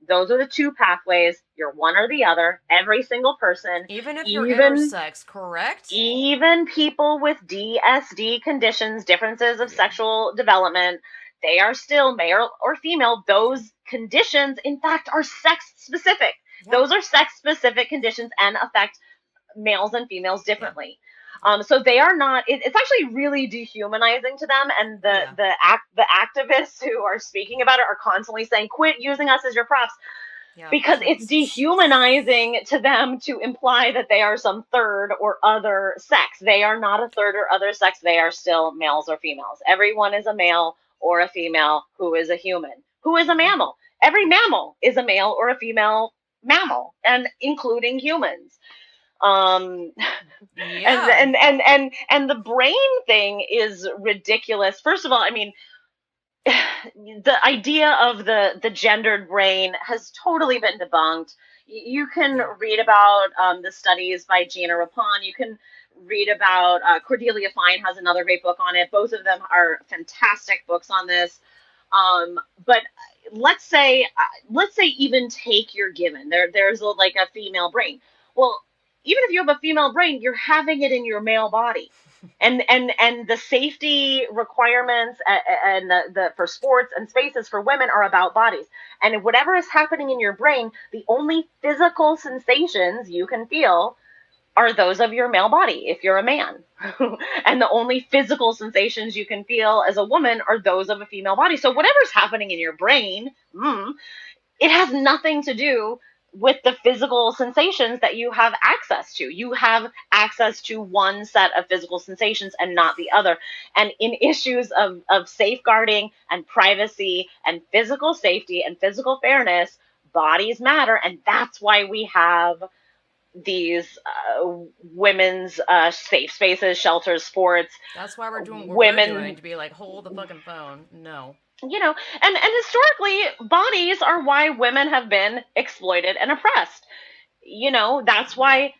Those are the two pathways. You're one or the other. Every single person, Even if you're even intersex, correct? even people with DSD conditions, differences of Yeah. sexual development, they are still male or female. Those conditions, in fact, are sex specific. Yeah. Those are sex specific conditions and affect males and females Yeah. differently. So they are not. It's actually really dehumanizing to them, and Oh yeah. the activists who are speaking about it are constantly saying, "Quit using us as your props," Yeah. because it's dehumanizing to them to imply that they are some third or other sex. They are not a third or other sex. They are still males or females. Everyone is a male or a female who is a human, who is a Yeah. mammal. Every mammal is a male or a female mammal, and including humans. Um, Yeah. and the brain thing is ridiculous. First of all, the idea of the gendered brain has totally been debunked. You can Yeah. read about the studies by Gina Rapon. You can read about Cordelia Fine has another great book on it. Both of them are fantastic books on this. But let's say even take your given. There's like a female brain. Well, even if you have a female brain, you're having it in your male body, and the safety requirements and the for sports and spaces for women are about bodies. And whatever is happening in your brain, the only physical sensations you can feel are those of your male body if you're a man. And the only physical sensations you can feel as a woman are those of a female body. So whatever's happening in your brain, it has nothing to do with the physical sensations that you have access to. You have access to one set of physical sensations and not the other. And in issues of safeguarding and privacy and physical safety and physical fairness, bodies matter. And that's why we have these women's safe spaces, shelters, sports, That's why we're doing what we're doing, women, to be like, hold the fucking phone. No. and historically, bodies are why women have been exploited and oppressed. That's Yeah. why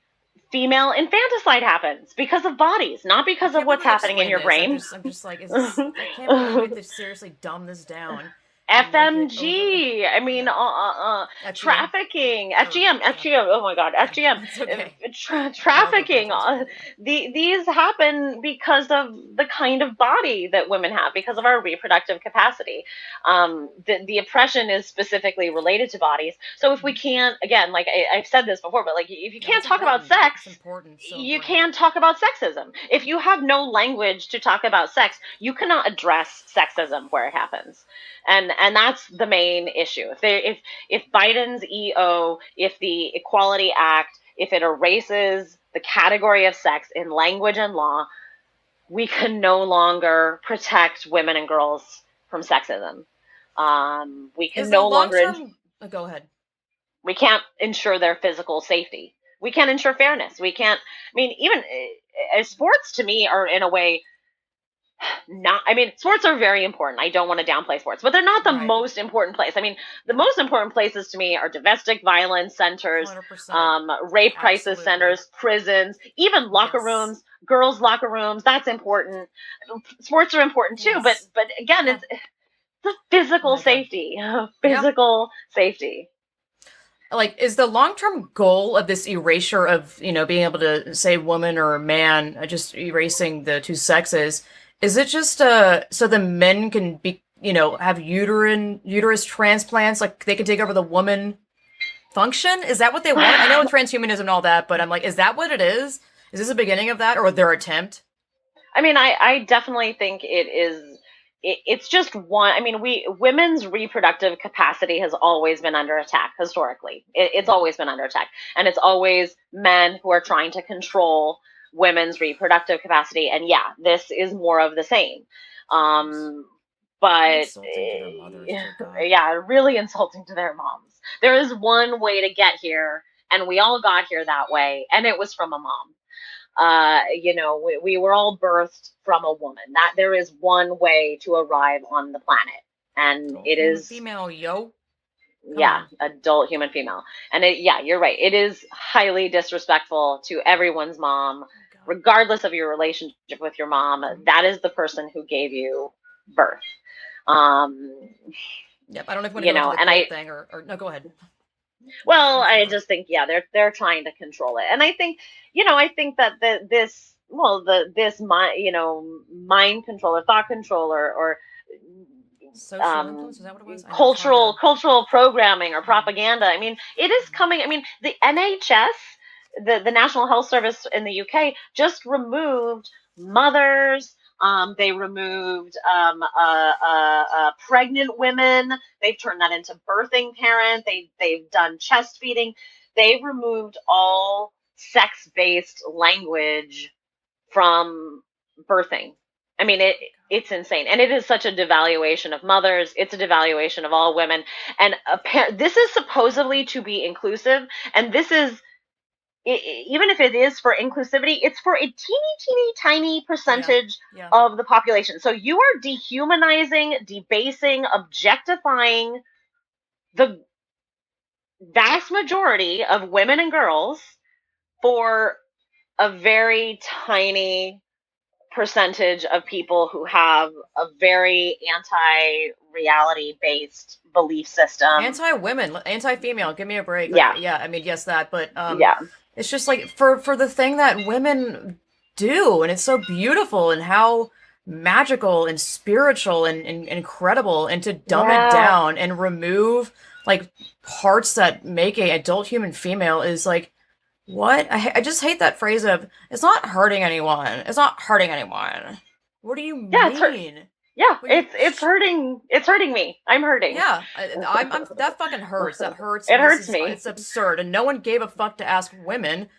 female infanticide happens, because of bodies, not I because of can't what's believe we happening in explained your this. brain. I'm just like, is this? I can't believe we have to seriously dumb this down and make it over. FMG, Yeah. FGM trafficking, or FGM, oh my God, yeah, FGM, it's okay. Childhood trafficking. pregnancy. Yeah. These happen because of the kind of body that women have, because of our reproductive capacity. The oppression is specifically related to bodies. So if we can't, again, like I've said this before, but like if you No, can't it's talk about important. sex, It's important. So you important. can talk about sexism. If you have no language to talk about sex, you cannot address sexism where it happens, and that's the main issue. If Biden's EO, if the Equality Act, if it erases the category of sex in language and law, we can no longer protect women and girls from sexism. We can Is the no long longer term? Go ahead. we can't ensure their physical safety. We can't ensure fairness. We can't. I mean, even sports to me are in a way not. I mean, sports are very important. I don't want to downplay sports, but they're not the Right. most important place. I mean, the most important places to me are domestic violence centers, 100%. rape crisis Absolutely. centers, prisons, even locker Yes. rooms, girls' locker rooms. That's important. Sports are important too, but Yes. again, Yeah. it's the physical My God. safety, Yeah. physical safety. Like, is the long-term goal of this erasure of, being able to say woman or man, just erasing the two sexes, is it just so the men can be, have uterus transplants, like they can take over the woman function? Is that what they want? I know transhumanism and all that, but I'm like, is that what it is? Is this a beginning of that or their attempt? I mean, I definitely think it is. It's just one. I mean, women's reproductive capacity has always been under attack historically. It's Yeah. always been under attack, and it's always men who are trying to control women's reproductive capacity. And yeah, this is more of the same. Jeez. And But insulting to their mothers, dear God. yeah, really insulting to their moms. There is one way to get here, and we all got here that way, and it was from a mom. We were all birthed from a woman. That there is one way to arrive on the planet, and Adult it human is, female, yo. Come yeah, on. adult human female. And yeah, you're right. It is highly disrespectful to everyone's mom, Oh, God. regardless of your relationship with your mom. That is the person who gave you birth. Um, Yep. I don't know if you want to go into the and cult thing or no, go ahead. well, Finish your I thought. just think, yeah, they're trying to control it, and I think, I think that this mind control or thought control or Social um, influence, is that what it was? I know it's hard cultural to. cultural programming or Mm, propaganda. I mean, it is coming. I mean, the NHS, the National Health Service in the UK, just removed mothers. They removed pregnant women. They've turned that into birthing parent. They've done chest feeding. They've removed all sex based language from birthing. I mean, it's insane, and it is such a devaluation of mothers. It's a devaluation of all women, and this is supposedly to be inclusive, and this is even if it is for inclusivity, it's for a teeny tiny yeah. percentage Yeah. of the population. So you are dehumanizing, debasing, objectifying the vast majority of women and girls for a very tiny percentage of people who have a very anti-reality based belief system. Anti-women, anti-female. Give me a break. Like, Yeah, yeah, I mean, yes, that, but yeah, it's just like for the thing that women do, and it's so beautiful and how magical and spiritual and incredible, and to dumb it yeah. down and remove like parts that make a adult human female is like what? I just hate that phrase of it's not hurting anyone. It's not hurting anyone. What do you Yeah, it's hurt. mean? Yeah, What you? it's hurting. It's hurting me. I'm hurting. Yeah, I'm that fucking hurts. That hurts, It and this hurts is me. it's absurd. And no one gave a fuck to ask women,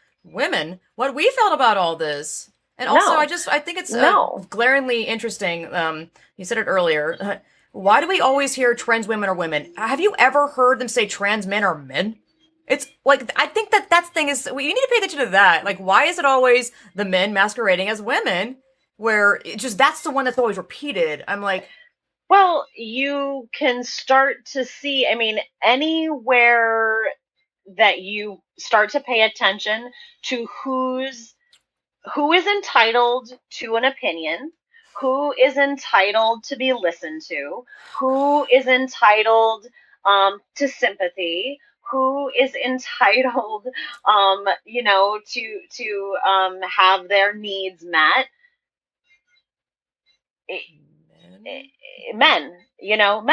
what we felt about all this. And also, No, I think it's no. glaringly interesting. You said it earlier. Why do we always hear trans women are women? Have you ever heard them say trans men are men? It's like I think that thing is we need to pay attention to that. Like, why is it always the men masquerading as women? Where it just that's the one that's always repeated. I'm like, Well, you can start to see, I mean, anywhere that you start to pay attention to who is entitled to an opinion, who is entitled to be listened to, who is entitled to sympathy, who is entitled, to have their needs met. men.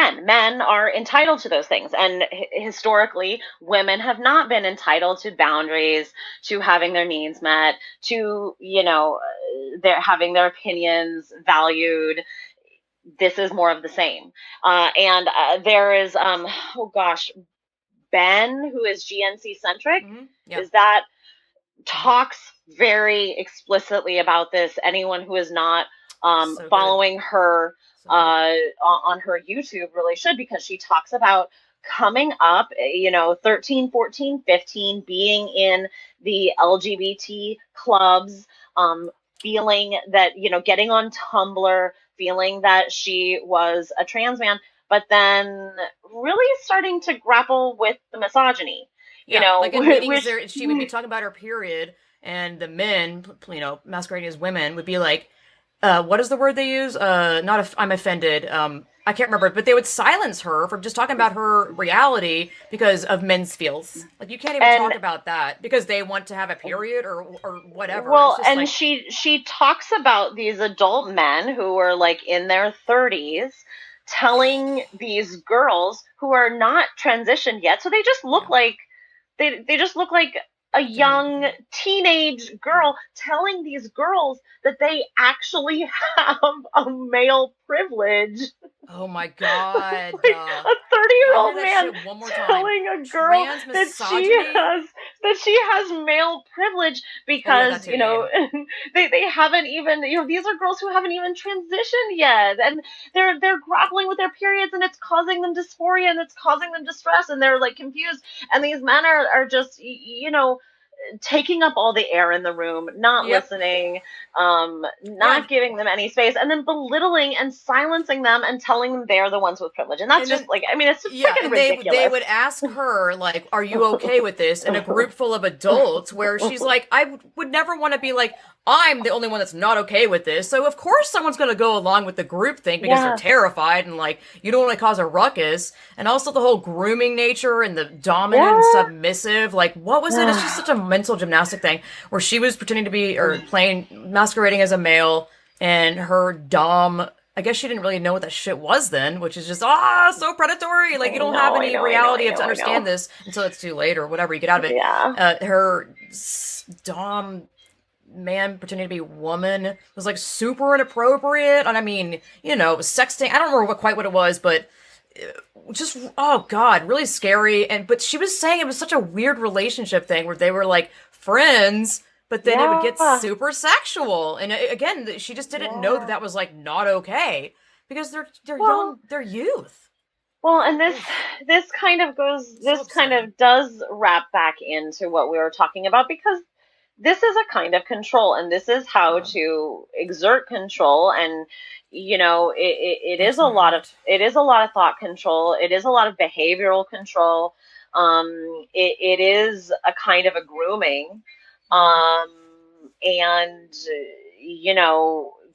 Men, men are entitled to those things, and historically women have not been entitled to boundaries, to having their needs met, to their having their opinions valued. This is more of the same, and there is oh gosh, Ben, who is GNC centric, Yeah, is that talks very explicitly about this. Anyone who is not so good, following her so good. on her YouTube really should, because she talks about coming up, 13, 14, 15, being in the LGBT clubs, feeling that, getting on Tumblr, feeling that she was a trans man, but then really starting to grapple with the misogyny, Yeah, like in meetings, which, there she would be talking about her period, and the men, masquerading as women, would be like, "What is the word they use? Not if I'm offended. I can't remember, but they would silence her from just talking about her reality because of men's feels. Like you can't even and talk about that because they want to have a period or whatever. It's well, just and like, she talks about these adult men who are like in their 30s telling these girls who are not transitioned yet, so they just look yeah, like they just look like a didn't, young teenage yeah. girl telling these girls that they actually have a male privilege. Oh my god, Like a 30-year if I hear old that man shit one more time, telling a girl trans that misogyny. she has male privilege Oh yeah, because, that too. Yeah, yeah. they haven't even, these are girls who haven't even transitioned yet, and they're grappling with their periods, and it's causing them dysphoria, and it's causing them distress, and they're like confused, and these men are just, taking up all the air in the room, not Yep. listening, Yeah, not giving them any space, and then belittling and silencing them and telling them they're the ones with privilege. And that's and just then like, I mean, it's just yeah, freaking and they ridiculous. would ask her like, "Are you okay with this?" In a group full of adults, where she's like, "I would never want to be like, I'm the only one that's not okay with this." So of course someone's going to go along with the group thing because they're Yeah, terrified and like you don't want to cause a ruckus. And also the whole grooming nature and the dominant and yeah. submissive. Like, what was it? It's just such a mental gymnastic thing where she was pretending to be or playing masquerading as a male, and her dom, I guess she didn't really know what that shit was then, which is just so predatory. Like you I don't have know, I any know, I know, reality I of to know, I know. understand this until it's too late or whatever. You get out of it. Yeah. Her dom man pretending to be woman was like super inappropriate, and I mean, sexting. I don't remember quite what it was, but just oh god, really scary. And but she was saying it was such a weird relationship thing where they were like friends, but then it would get Yeah. super sexual. And again, she just didn't know that Yeah. that was like not okay because they're Well, young, they're youth. and this Oof, so this kind upsetting. of does wrap back into what we were talking about, because this is a kind of control, and this is how Yeah, to exert control, and it is breaks a my lot of heart. thought control, it is a lot of behavioral control, it is a kind of a grooming, Mm-hmm. um, and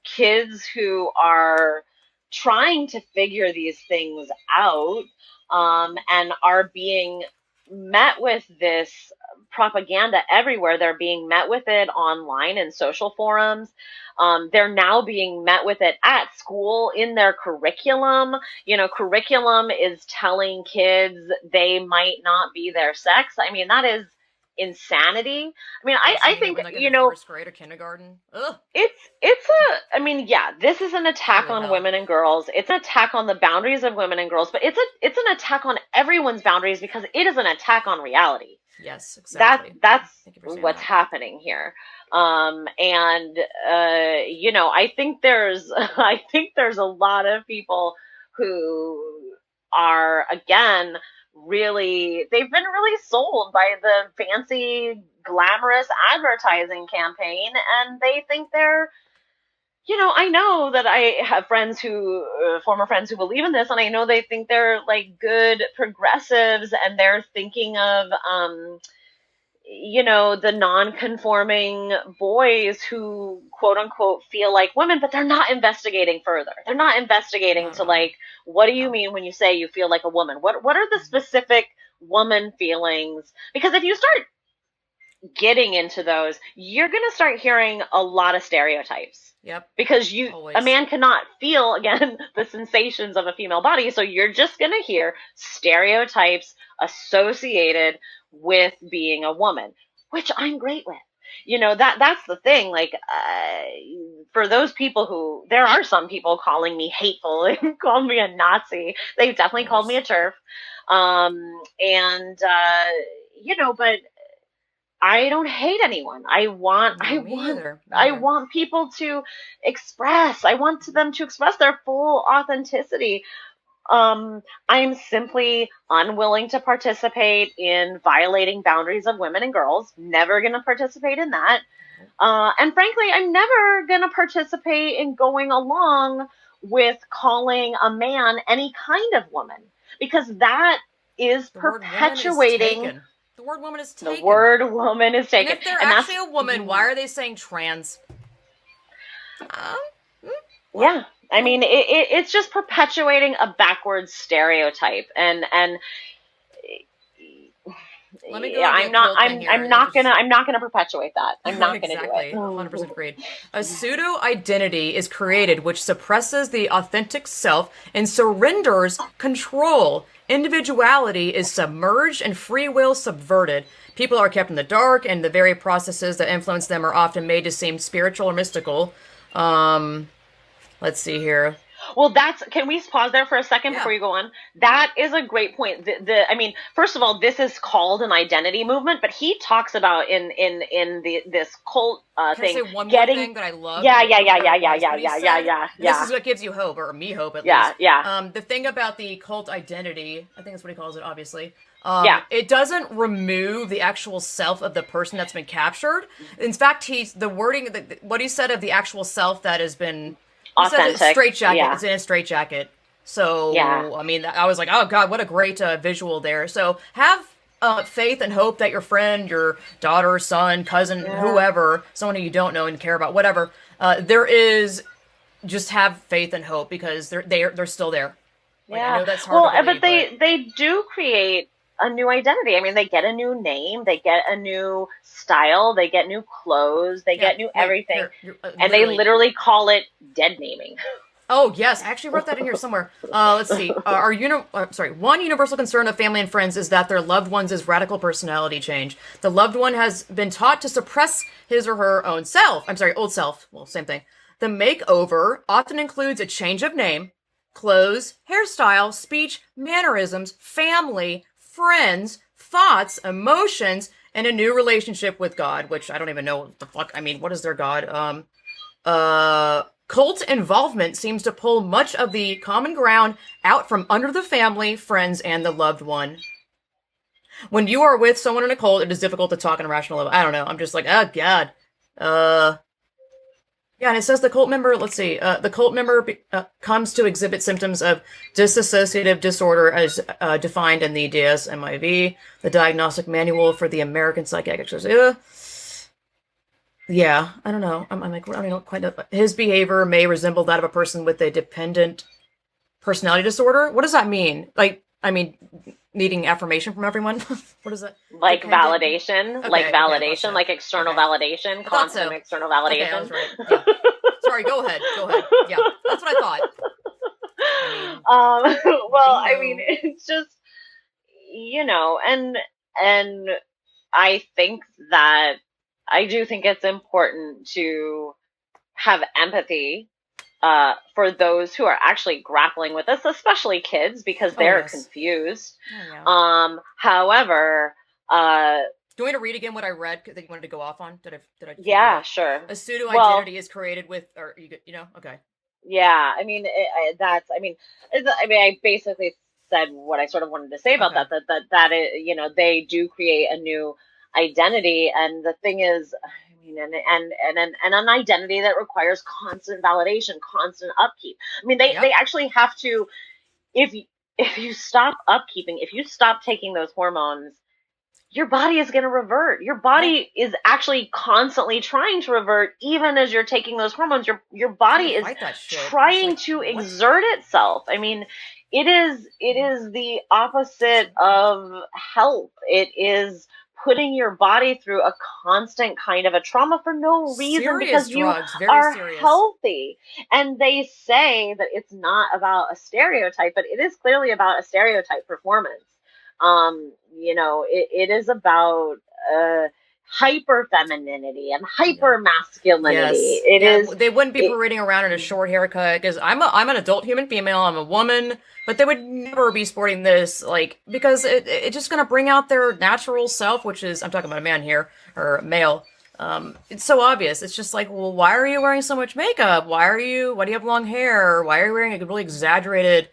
kids who are trying to figure these things out, and are being met with this propaganda everywhere. They're being met with it online in social forums. They're now being met with it at school in their curriculum. Curriculum is telling kids they might not be their sex. I mean, that is insanity. I mean, I Questioning it think, when like in the first grade or kindergarten. Ugh, I mean, yeah, this is an attack holy on hell. women and girls. It's an attack on the boundaries of women and girls, but it's an attack on everyone's boundaries, because it is an attack on reality. Yes, that exactly. that's Thank you for saying what's that. happening here. And I think there's I think there's a lot of people who are, again, really, they've been really sold by the fancy glamorous advertising campaign, and they think they're, I know that I have friends who, former friends who believe in this, and I know they think they're like good progressives, and they're thinking of, the non-conforming boys who quote unquote feel like women, but they're not investigating further. They're not investigating Not at to, all. like, what do you No. mean when you say you feel like a woman? What are the specific woman feelings? Because if you start getting into those, you're going to start hearing a lot of stereotypes, Yep. because a Always. man cannot feel, again, the sensations of a female body, so you're just going to hear stereotypes associated with being a woman, which I'm great with. That's the thing. Like, for those people who, there are some people calling me hateful, they called me a Nazi, they've Of definitely called me course. a turf, and but I don't hate anyone. No, me either. Me I either. want people to express. I want them to express their full authenticity. I'm simply unwilling to participate in violating boundaries of women and girls. Never going to participate in that. And frankly, I'm never going to participate in going along with calling a man any kind of woman, because that is The word woman is perpetuating. taken. The word woman is taken. The word woman is taken. And if they're actually a woman, why are they saying trans? Yeah. I mean, it's just perpetuating a backwards stereotype, and Let me go yeah, I'm not gonna perpetuate that. I'm not exactly. gonna do it. 100% agreed. A pseudo identity is created which suppresses the authentic self and surrenders control. Individuality is submerged and free will subverted. People are kept in the dark, and the very processes that influence them are often made to seem spiritual or mystical. Let's see here. Well, can we pause there for a second before you go on? That is a great point. I mean, first of all, this is called an identity movement, but he talks about in this cult thing. Can I say one more thing that I love? Yeah. This is what gives you hope, or me hope at least. Yeah. The thing about the cult identity, I think that's what he calls it, obviously. It doesn't remove the actual self of the person that's been captured. In fact, what he said of the actual self that has been authentic. Straitjacket. Yeah. It's in a straitjacket. So, I mean, I was like, oh God, what a great visual there. So have faith and hope that your friend, your daughter, son, cousin, whoever, someone who you don't know and care about, whatever, just have faith and hope, because they're still there. Like, I know that's hard to believe, but they do create a new identity. I mean, they get a new name, they get a new style, they get new clothes, they get new everything, and they literally call it dead naming. Oh yes, I actually wrote that in here somewhere. Let's see. One universal concern of family and friends is that their loved one's radical personality change. The loved one has been taught to suppress his or her old self. Well, same thing. The makeover often includes a change of name, clothes, hairstyle, speech, mannerisms, family, friends, thoughts, emotions, and a new relationship with God, which I don't even know what the fuck. I mean, what is their God? Cult involvement seems to pull much of the common ground out from under the family, friends, and the loved one. When you are with someone in a cult, it is difficult to talk on a rational level. I don't know. I'm just like, oh God. Yeah, and it says the cult member, the cult member comes to exhibit symptoms of dissociative disorder as defined in the DSM-IV, the Diagnostic Manual for the American Psychiatric Society. Yeah, I don't know. I'm like, I don't know quite know. His behavior may resemble that of a person with a dependent personality disorder. What does that mean? Like, I mean, needing affirmation from everyone? What is that? Like validation, like external validation, constant external validation. Okay, I was right. Yeah. Sorry, go ahead. Yeah, that's what I thought. I mean, it's just, and I do think it's important to have empathy for those who are actually grappling with this, especially kids, because they're confused. However, do you want me to read again what I read that you wanted to go off on? Did I? Yeah, sure. A pseudo identity is created with, or okay. Yeah, I mean, I basically said what I sort of wanted to say about that they do create a new identity, and the thing is, I mean, and an identity that requires constant validation, constant upkeep. I mean, they actually have to, if you stop upkeeping, if you stop taking those hormones, your body is going to revert. Your body is actually constantly trying to revert, even as you're taking those hormones. Your body is trying to exert itself. I mean, it is the opposite of health. It is putting your body through a constant kind of a trauma for no reason, because you are healthy. And they say that it's not about a stereotype, but it is clearly about a stereotype performance. It is about hyper femininity and hyper masculinity. Yes. They wouldn't be parading around in a short haircut, because I'm an adult human female, I'm a woman, but they would never be sporting this, like, because it's just gonna bring out their natural self, which is, I'm talking about a man here, or male. It's so obvious. It's just like, well, why are you wearing so much makeup? Why do you have long hair? Why are you wearing a really exaggerated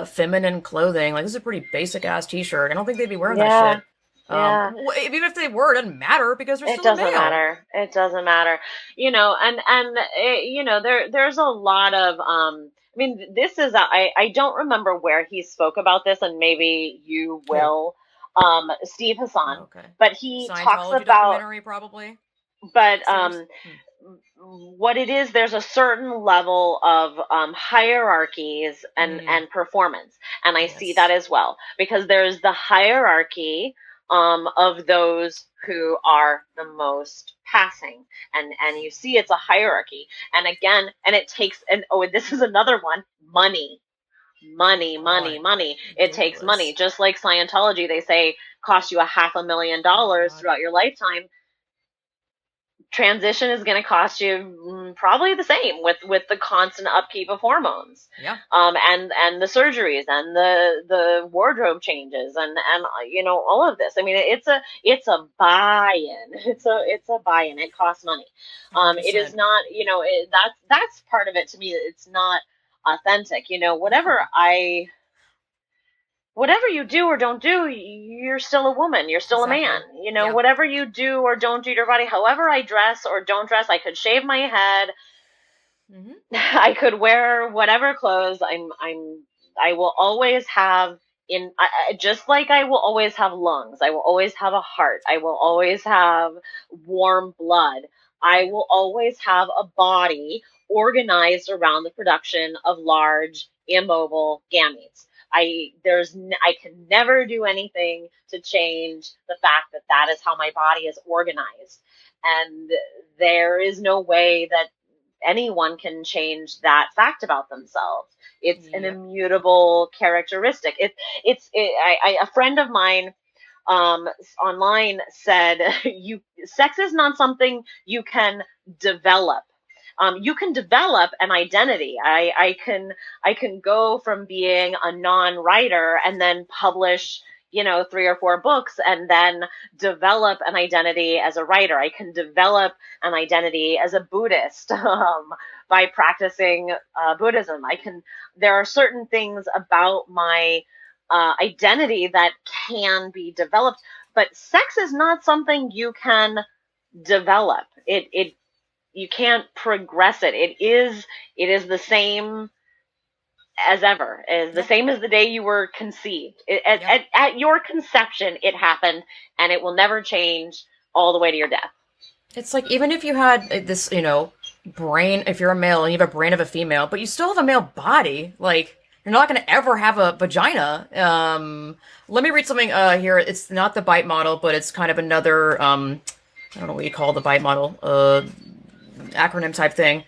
feminine clothing. Like, this is a pretty basic ass t-shirt. I don't think they'd be wearing that Yeah. shit. Yeah. Even if they were, it doesn't matter because they're It still a doesn't male. matter. It doesn't matter. There's a lot of I mean, this is I don't remember where he spoke about this, and maybe you Who? will, Steve Oh, Hassan, okay. but he talks Scientology about, documentary, probably. but Series? what it is, there's a certain level of hierarchies and performance, and I see that Yes. as well, because there's the hierarchy of those who are the most passing, and you see it's a hierarchy, and again, and it takes, and oh, and this is another one, money. Money, money, God. money. It takes money. Ridiculous. Just like Scientology, they say cost you a Oh, $500,000 God. throughout your lifetime. Transition is going to cost you probably the same with the constant upkeep of hormones, Yeah. and the surgeries and the wardrobe changes and all of this. I mean, it's a buy-in. It's a buy-in. It costs money. It is 100%. not, that's part of it to me. It's not authentic. No. Whatever you do or don't do, you're still a woman. You're still a man. Exactly. Yeah. Whatever you do or don't do to your body, however I dress or don't dress, I could shave my head. Hmm. I could wear whatever clothes. I will always have just like I will always have lungs. I will always have a heart. I will always have warm blood. I Yeah. will always have a body organized around the production of large immobile gametes. I can never do anything to change the fact that that is how my body is organized. And there is no way that anyone can change that fact about themselves. It's an Yep. immutable characteristic. A friend of mine online said, "You sex is not something you can develop. You can develop an identity. I can go from being a non-writer and then publish." 3 or 4 books, and then develop an identity as a writer. I can develop an identity as a Buddhist by practicing Buddhism. There are certain things about my identity that can be developed, but sex is not something you can develop. You can't progress it. It is the same as ever, is the Yeah. same as the day you were conceived. Yeah. At your conception, it happened, and it will never change all the way to your death. It's like, even if you had this, brain, if you're a male and you have a brain of a female, but you still have a male body, like, you're not going to ever have a vagina. Let me read something here. It's not the bite model, but it's kind of another, I don't know what you call the bite model, acronym type thing.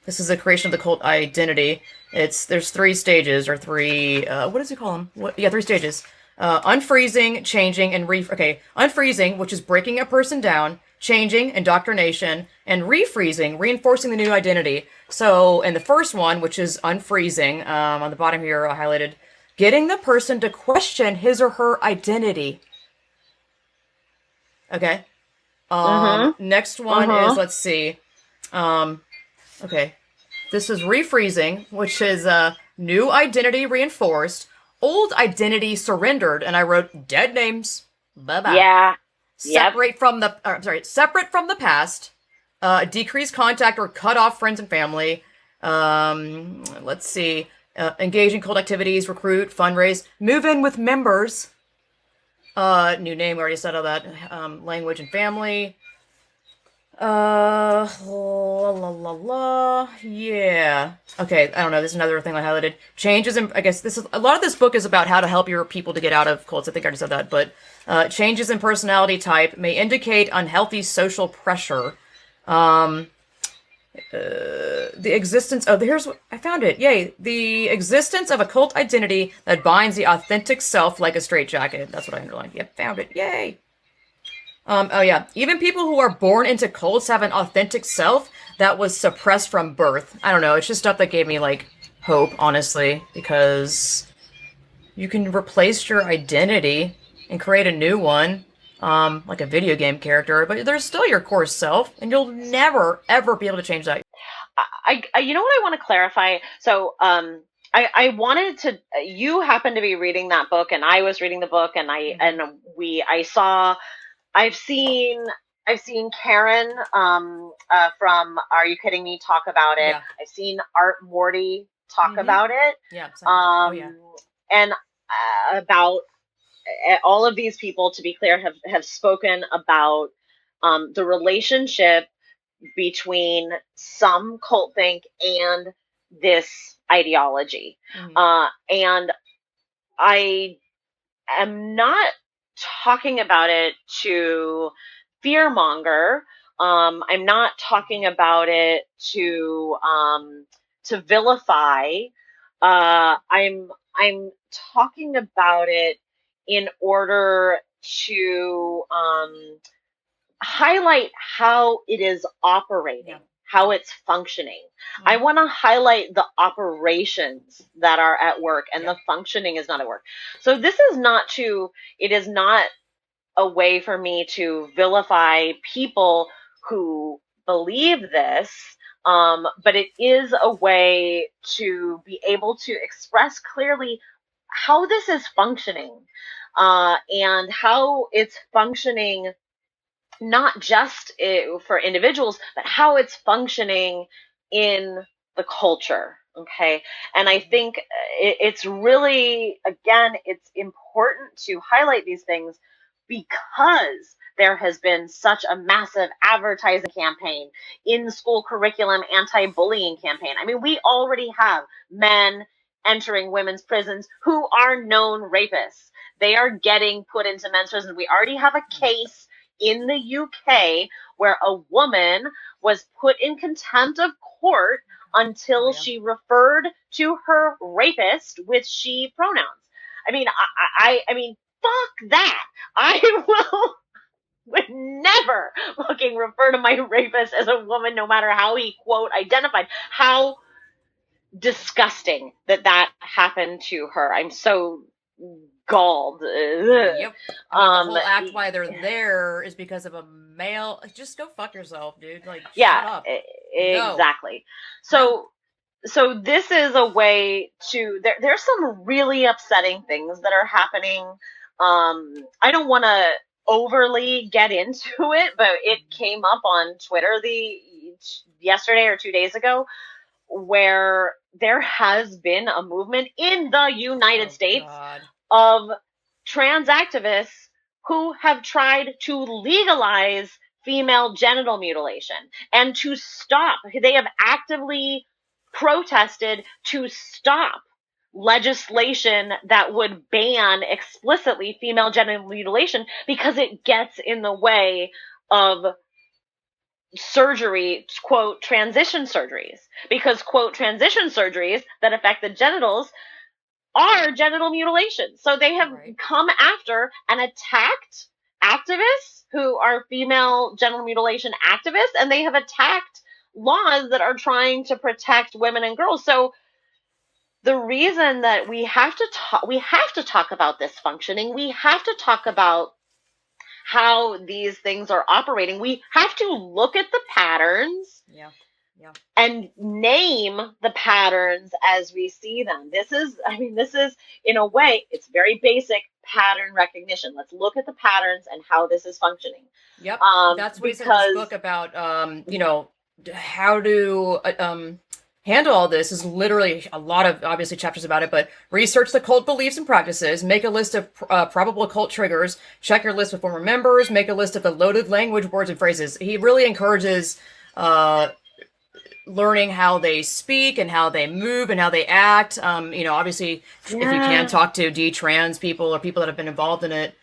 This is the creation of the cult identity. There's 3 stages, or three, what does he call them? Yeah, 3 stages. Unfreezing, changing, and okay, unfreezing, which is breaking a person down, changing, indoctrination, and refreezing, reinforcing the new identity. So, in the first one, which is unfreezing, on the bottom here, highlighted, getting the person to question his or her identity. Okay. Mm-hmm. Next one is, Mm-hmm. let's see. Okay. This is refreezing, which is new identity reinforced, old identity surrendered, and I wrote dead names. Bye bye. Yeah. Yep. Separate from the past. Decrease contact or cut off friends and family. Let's see. Engage in cult activities, recruit, fundraise, move in with members. New name, we already said all that. Language and family. La la la la. Yeah. Okay, I don't know. There's another thing I highlighted. Changes in, I guess a lot of this book is about how to help your people to get out of cults. I think I already said that, but changes in personality type may indicate unhealthy social pressure. The existence of, here's what I found it. Yay. The existence of a cult identity that binds the authentic self like a straitjacket. That's what I underlined. Yep, found it. Yay. Oh yeah. Even people who are born into cults have an authentic self that was suppressed from birth. I don't know. It's just stuff that gave me, like, hope, honestly, because you can replace your identity and create a new one, like a video game character, but there's still your core self, and you'll never, ever be able to change that. You know what I want to clarify? So, I wanted to. You happened to be reading that book, and I was reading the book, and I saw. I've seen I've seen Karen from Are You Kidding Me talk about it. Yeah. I've seen Art Morty talk about it. Yeah. Oh yeah. And about all of these people, to be clear, have spoken about the relationship between some cult think and this ideology. And I am not talking about it to fearmonger. I'm not talking about it to vilify. I'm talking about it in order to highlight how it is operating, how it's functioning. I want to highlight the operations that are at work, and the functioning is not at work. So this is not it is not a way for me to vilify people who believe this, but it is a way to be able to express clearly how this is functioning, and how it's functioning not just for individuals, but how it's functioning in the culture. Okay. And I think it's really, again, it's important to highlight these things because there has been such a massive advertising campaign, in school curriculum, anti-bullying campaign. I mean, we already have men entering women's prisons who are known rapists. They are getting put into men's prisons. We already have a case in the UK where a woman was put in contempt of court until she referred to her rapist with she pronouns. I mean, I mean, fuck that. I would never fucking refer to my rapist as a woman, no matter how he, quote, identified. How disgusting that happened to her. I'm so galled. Yep. I mean, the whole act why they're there is because of a male. Just go fuck yourself, dude. Like, shut up. Exactly. No. So this is a way to. There's some really upsetting things that are happening. I don't want to overly get into it, but it came up on Twitter yesterday or 2 days ago, where there has been a movement in the United States of trans activists who have tried to legalize female genital mutilation and to stop. They have actively protested to stop legislation that would ban explicitly female genital mutilation because it gets in the way of surgery, quote, transition surgeries, because, quote, transition surgeries that affect the genitals are genital mutilations. So they have come after and attacked activists who are female genital mutilation activists, and they have attacked laws that are trying to protect women and girls. So the reason that we have to talk about this functioning, we have to talk about how these things are operating. We have to look at the patterns and name the patterns as we see them. This is, in a way, it's very basic pattern recognition. Let's look at the patterns and how this is functioning. Yep. That's what he said in this book about, how to handle all this. Is literally a lot of, obviously, chapters about it, but research the cult beliefs and practices, make a list of probable cult triggers, check your list with former members, make a list of the loaded language, words, and phrases. He really encourages learning how they speak and how they move and how they act. Obviously, if you can talk to detrans people or people that have been involved in it.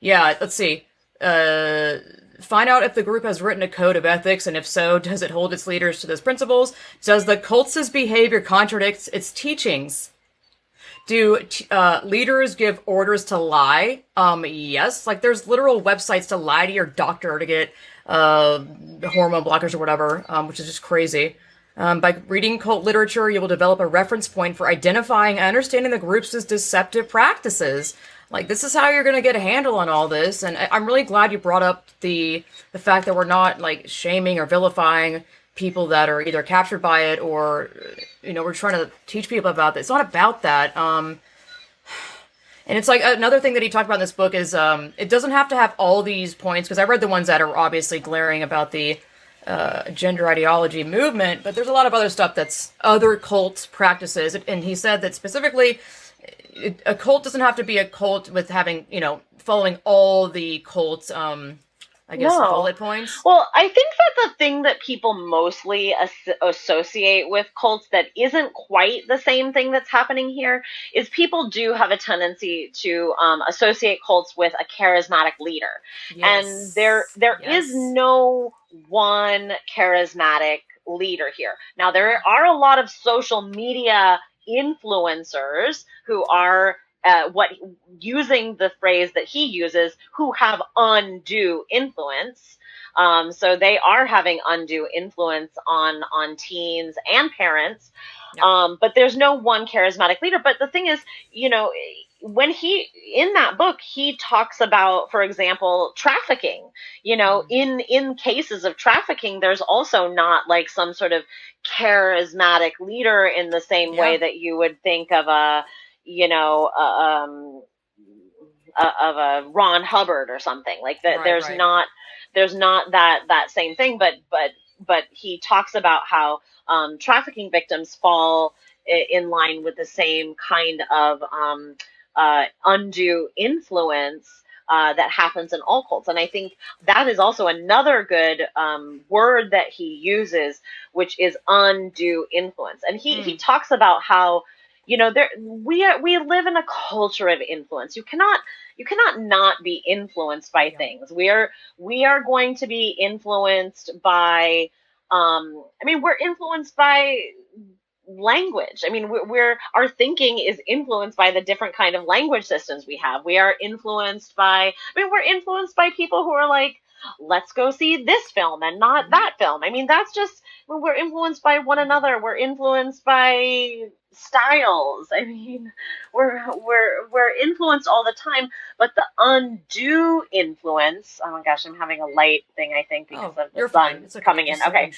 Let's see. Find out if the group has written a code of ethics, and if so, does it hold its leaders to those principles? Does the cult's behavior contradict its teachings? Do leaders give orders to lie? Yes. Like, there's literal websites to lie to your doctor to get hormone blockers or whatever, which is just crazy. By reading cult literature, you will develop a reference point for identifying and understanding the group's deceptive practices. Like, this is how you're going to get a handle on all this. And I'm really glad you brought up the fact that we're not, like, shaming or vilifying people that are either captured by it or, we're trying to teach people about this. It's not about that. And it's like another thing that he talked about in this book is it doesn't have to have all these points, because I read the ones that are obviously glaring about the gender ideology movement, but there's a lot of other stuff that's other cult practices. And he said that specifically, a cult doesn't have to be a cult with having, following all the cult, I guess, bullet points. Well, I think that the thing that people mostly associate with cults that isn't quite the same thing that's happening here is people do have a tendency to associate cults with a charismatic leader. Yes. And there is no one charismatic leader here. Now, there are a lot of social media influencers who are using the phrase that he uses, who have undue influence. So they are having undue influence on teens and parents. Yep. But there's no one charismatic leader. But the thing is, when in that book, he talks about, for example, trafficking. In cases of trafficking, there's also not like some sort of charismatic leader in the same way that you would think of of a Ron Hubbard or something like that. Right, there's not that same thing, but he talks about how trafficking victims fall in line with the same kind of undue influence that happens in all cults. And I think that is also another good word that he uses, which is undue influence. And he talks about how, we live in a culture of influence. You cannot not be influenced by things. We are going to be influenced by, we're influenced by language. Our thinking is influenced by the different kind of language systems we have. We are influenced by, we're influenced by people who are like, let's go see this film and not that film. That's just, we're influenced by one another. We're influenced by styles. We're influenced all the time, but the undue influence, oh my gosh, I'm having a light thing, I think, because of the sun coming in. Okay.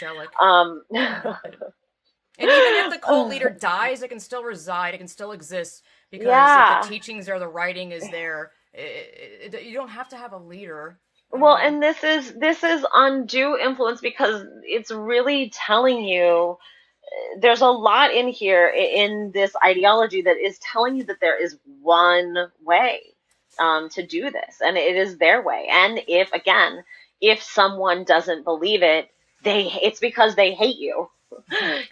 And even if the cult leader dies, it can still reside, it can still exist, because if the teachings or the writing is there, you don't have to have a leader. Well, and this is undue influence, because it's really telling you, there's a lot in here in this ideology that is telling you that there is one way to do this, and it is their way. And if someone doesn't believe it, it's because they hate you. That's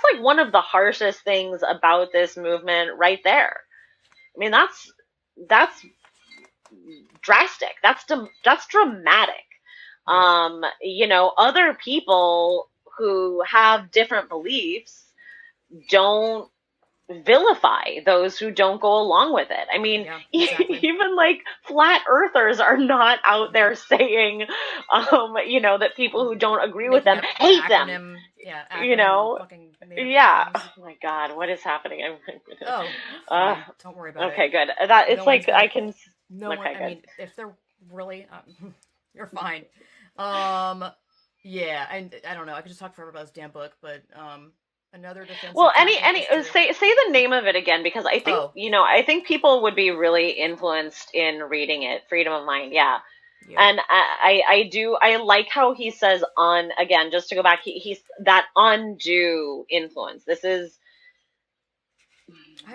like one of the harshest things about this movement right there. That's drastic. That's dramatic. Other people who have different beliefs don't vilify those who don't go along with it. Even like flat earthers are not out there saying, that people who don't agree with them hate them. Oh my God, what is happening? Don't worry about it. Okay, good. That it's like I can. No, okay, good. If they're really, you're fine. Yeah, and I don't know. I could just talk forever about this damn book, but another defense. Well, say the name of it again, because I think I think people would be really influenced in reading it. Freedom of Mind, yeah. And I like how he says again, just to go back, he's that undue influence. This is.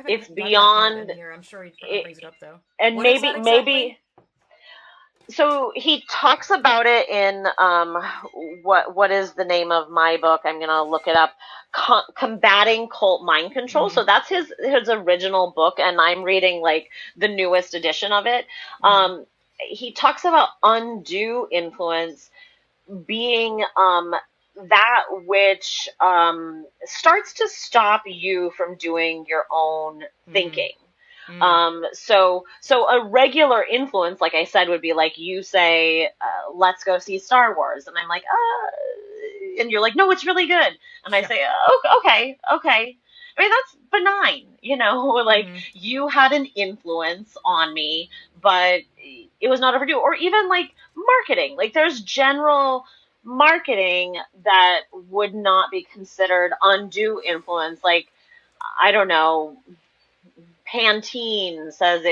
It's beyond. Here. I'm sure he brings it up though. And maybe. So he talks about it in what is the name of my book? I'm gonna look it up. Combating Cult Mind Control. So that's his original book, and I'm reading like the newest edition of it. He talks about undue influence being that which starts to stop you from doing your own thinking. So a regular influence, like I said, would be like you say, let's go see Star Wars. And I'm like, and you're like, no, it's really good. And I say, okay. That's benign, like you had an influence on me, but it was not overdue. Or even like marketing, like there's general marketing that would not be considered undue influence. Like, I don't know, Pantene says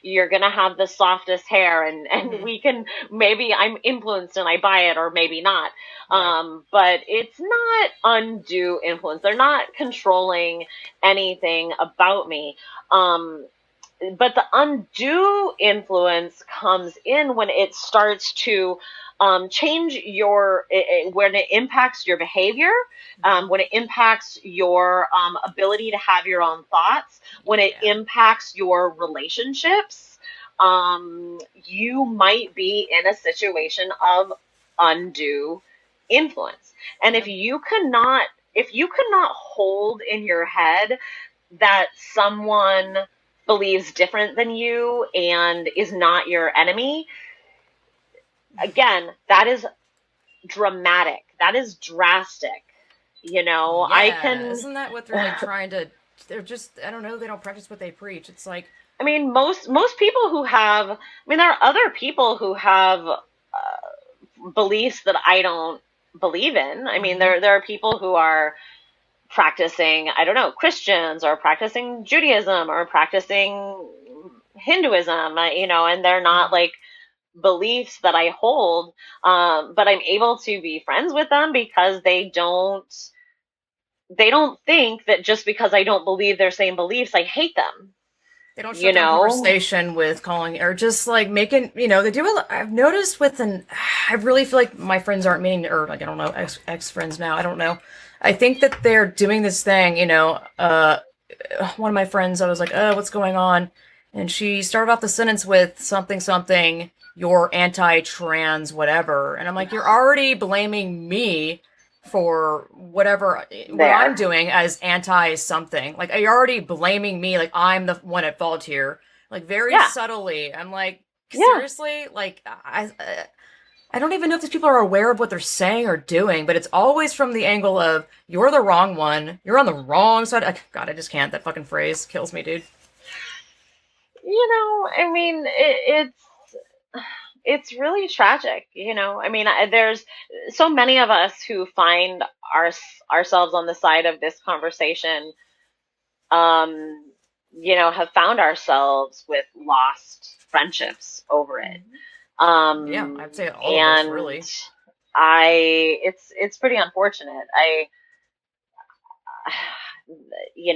you're gonna have the softest hair, and we can, maybe I'm influenced and I buy it, or maybe not. Right. But it's not undue influence. They're not controlling anything about me. But the undue influence comes in when it starts to change when it impacts your behavior, when it impacts your ability to have your own thoughts, when it impacts your relationships. You might be in a situation of undue influence. And if you cannot hold in your head that someone believes different than you and is not your enemy, again, that is dramatic. That is drastic. Isn't that what they're like trying to? They're just, I don't know. They don't practice what they preach. It's like, I mean, most people who have, I mean, there are other people who have beliefs that I don't believe in. I mean, there are people who are practicing, I don't know, Christians, or practicing Judaism, or practicing Hinduism, and they're not like beliefs that I hold, but I'm able to be friends with them because they don't think that just because I don't believe their same beliefs, I hate them. they don't shut down conversation with calling, or just like making, they do a lot. I've noticed I really feel like my friends aren't meaning, or like, I don't know, ex friends now, I don't know. I think that they're doing this thing, one of my friends, I was like, oh, what's going on? And she started off the sentence with something, you're anti-trans, whatever. And I'm like, you're already blaming me for whatever what I'm doing as anti-something. Like, you're already blaming me, like I'm the one at fault here. Like, very subtly. I'm like, seriously? Like, I don't even know if these people are aware of what they're saying or doing, but it's always from the angle of, you're the wrong one, you're on the wrong side. God, I just can't. That fucking phrase kills me, dude. I mean, it's really tragic. I mean, there's so many of us who find ourselves on the side of this conversation, have found ourselves with lost friendships over it. I'd say all of us, really. It's pretty unfortunate.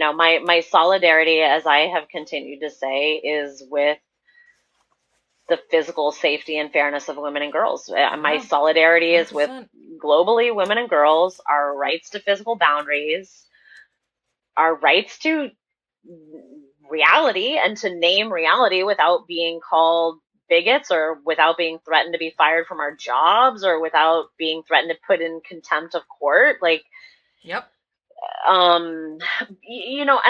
My solidarity, as I have continued to say, is with the physical safety and fairness of women and girls. My solidarity 100%. Is with globally women and girls, our rights to physical boundaries, our rights to reality, and to name reality without being called bigots, or without being threatened to be fired from our jobs, or without being threatened to put in contempt of court. Like, yep. And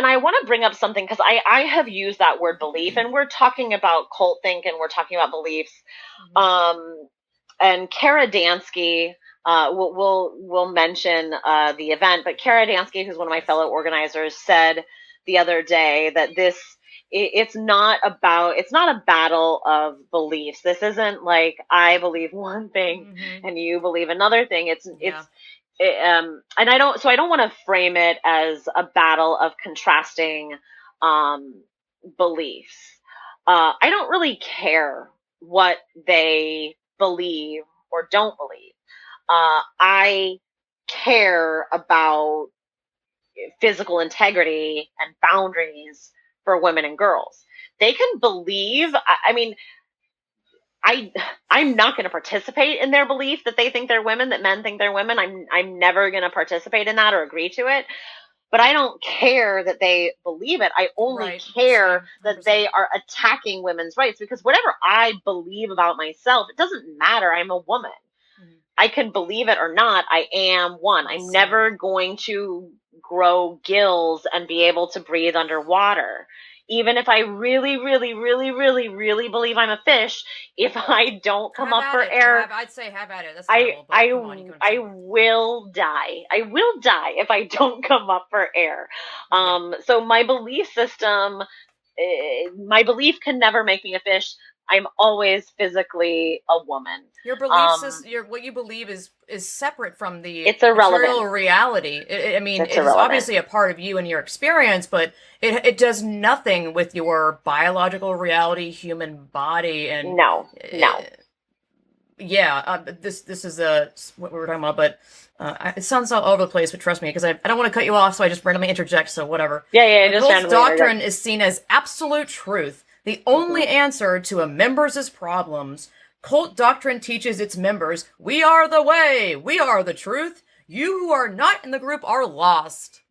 I want to bring up something, because I have used that word belief, and we're talking about cult think, and we're talking about beliefs. And Kara Dansky, we'll mention the event, but Kara Dansky, who's one of my fellow organizers, said the other day that it's not a battle of beliefs. This isn't like I believe one thing and you believe another thing. And I don't want to frame it as a battle of contrasting beliefs. I don't really care what they believe or don't believe. I care about physical integrity and boundaries for women and girls. They can believe, I mean, I'm not going to participate in their belief that they think they're women, that men think they're women. I'm never going to participate in that or agree to it. But I don't care that they believe it. I only care that they are attacking women's rights, because whatever I believe about myself, it doesn't matter. I'm a woman. I can believe it or not. I am one. I'm never going to grow gills and be able to breathe underwater. Even if I really, really, really, really, really believe I'm a fish, if I don't come up for air, I'd say have at it. That's terrible, but come on, I will die. I will die if I don't come up for air. So my belief system, my belief can never make me a fish. I'm always physically a woman. Your beliefs is what you believe is separate from the It's irrelevant. material reality. I mean, It's it is irrelevant. obviously a part of you and your experience, but it does nothing with your biological reality, human body, and No, no. yeah, this is what we were talking about, but it sounds all over the place. But trust me, because I don't want to cut you off, so I just randomly interject. So whatever. Yeah, just Cult's randomly doctrine interject. is seen as absolute truth, the only answer to a member's problems. Cult doctrine teaches its members, "We are the way, we are the truth. You who are not in the group are lost."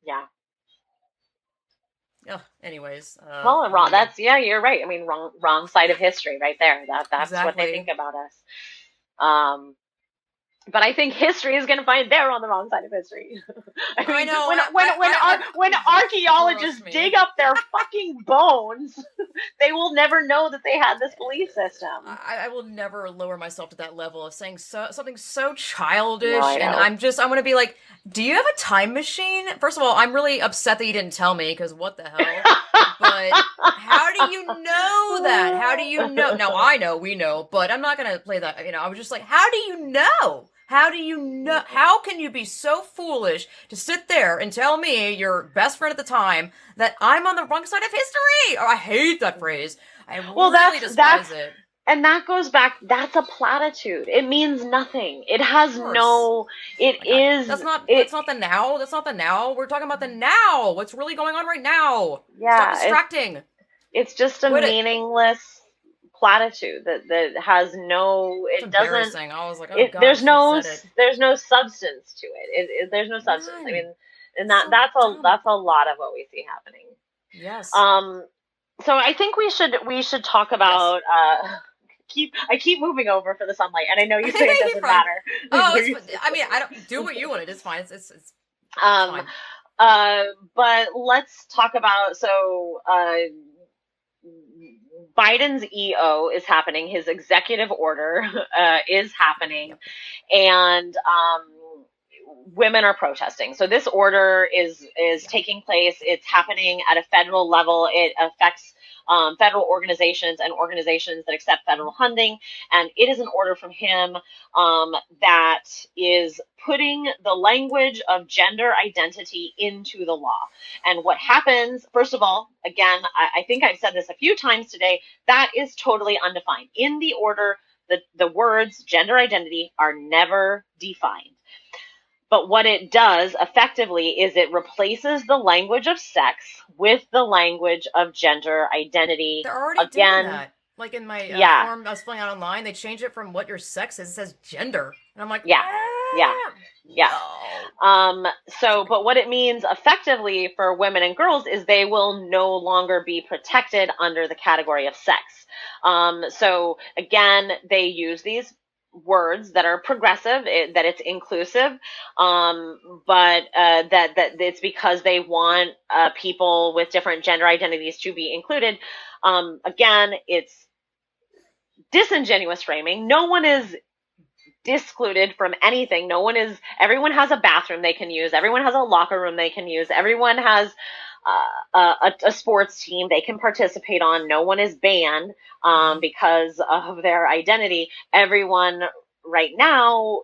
Yeah. Anyways, Well, wrong. That's you're right. I mean, wrong side of history, right there. That's what they exactly. think about us. But I think history is going to find they're on the wrong side of history. I know. When archaeologists dig up their fucking bones, they will never know that they had this belief system. I will never lower myself to that level of saying something so childish, No, I know. and I'm going to be like, do you have a time machine? First of all, I'm really upset that you didn't tell me, because what the hell? But how do you know that? How do you know? Now, I know, we know, but I'm not going to play that. I was just like, how do you know? How do you know? How can you be so foolish to sit there and tell me, your best friend at the time, that I'm on the wrong side of history? Oh, I hate that phrase. I really despise it. And that goes back, that's a platitude. It means nothing. It has no, That's not the now. That's not the now. We're talking about the now. What's really going on right now? Yeah. Stop distracting. It's just a meaningless platitude that has no, it doesn't, I was like, oh God, there's no substance to it. There's no substance. I mean, and that's a lot of what we see happening. Yes. So I think we should talk about, I keep moving over for the sunlight, and I know you say it doesn't matter. Oh, I mean, I don't do what you wanted. It's fine. It's fine. But let's talk about Biden's EO is happening. His executive order is happening, and women are protesting. So this order is taking place. It's happening at a federal level. It affects federal organizations and organizations that accept federal funding. And it is an order from him that is putting the language of gender identity into the law. And what happens, first of all, again, I think I've said this a few times today, that is totally undefined. In the order, the words gender identity are never defined. But what it does effectively is it replaces the language of sex with the language of gender identity. They're already doing that. Like in my form I was filling out online, they changed it from what your sex is. It says gender. And I'm like, yeah. No. But what it means effectively for women and girls is they will no longer be protected under the category of sex. So again, they use these words that are progressive, that it's inclusive, but that it's because they want people with different gender identities to be included. Again, it's disingenuous framing. No one is discluded from anything. Everyone has a bathroom they can use. Everyone has a locker room they can use. Everyone has a sports team they can participate on. No one is banned because of their identity. Everyone right now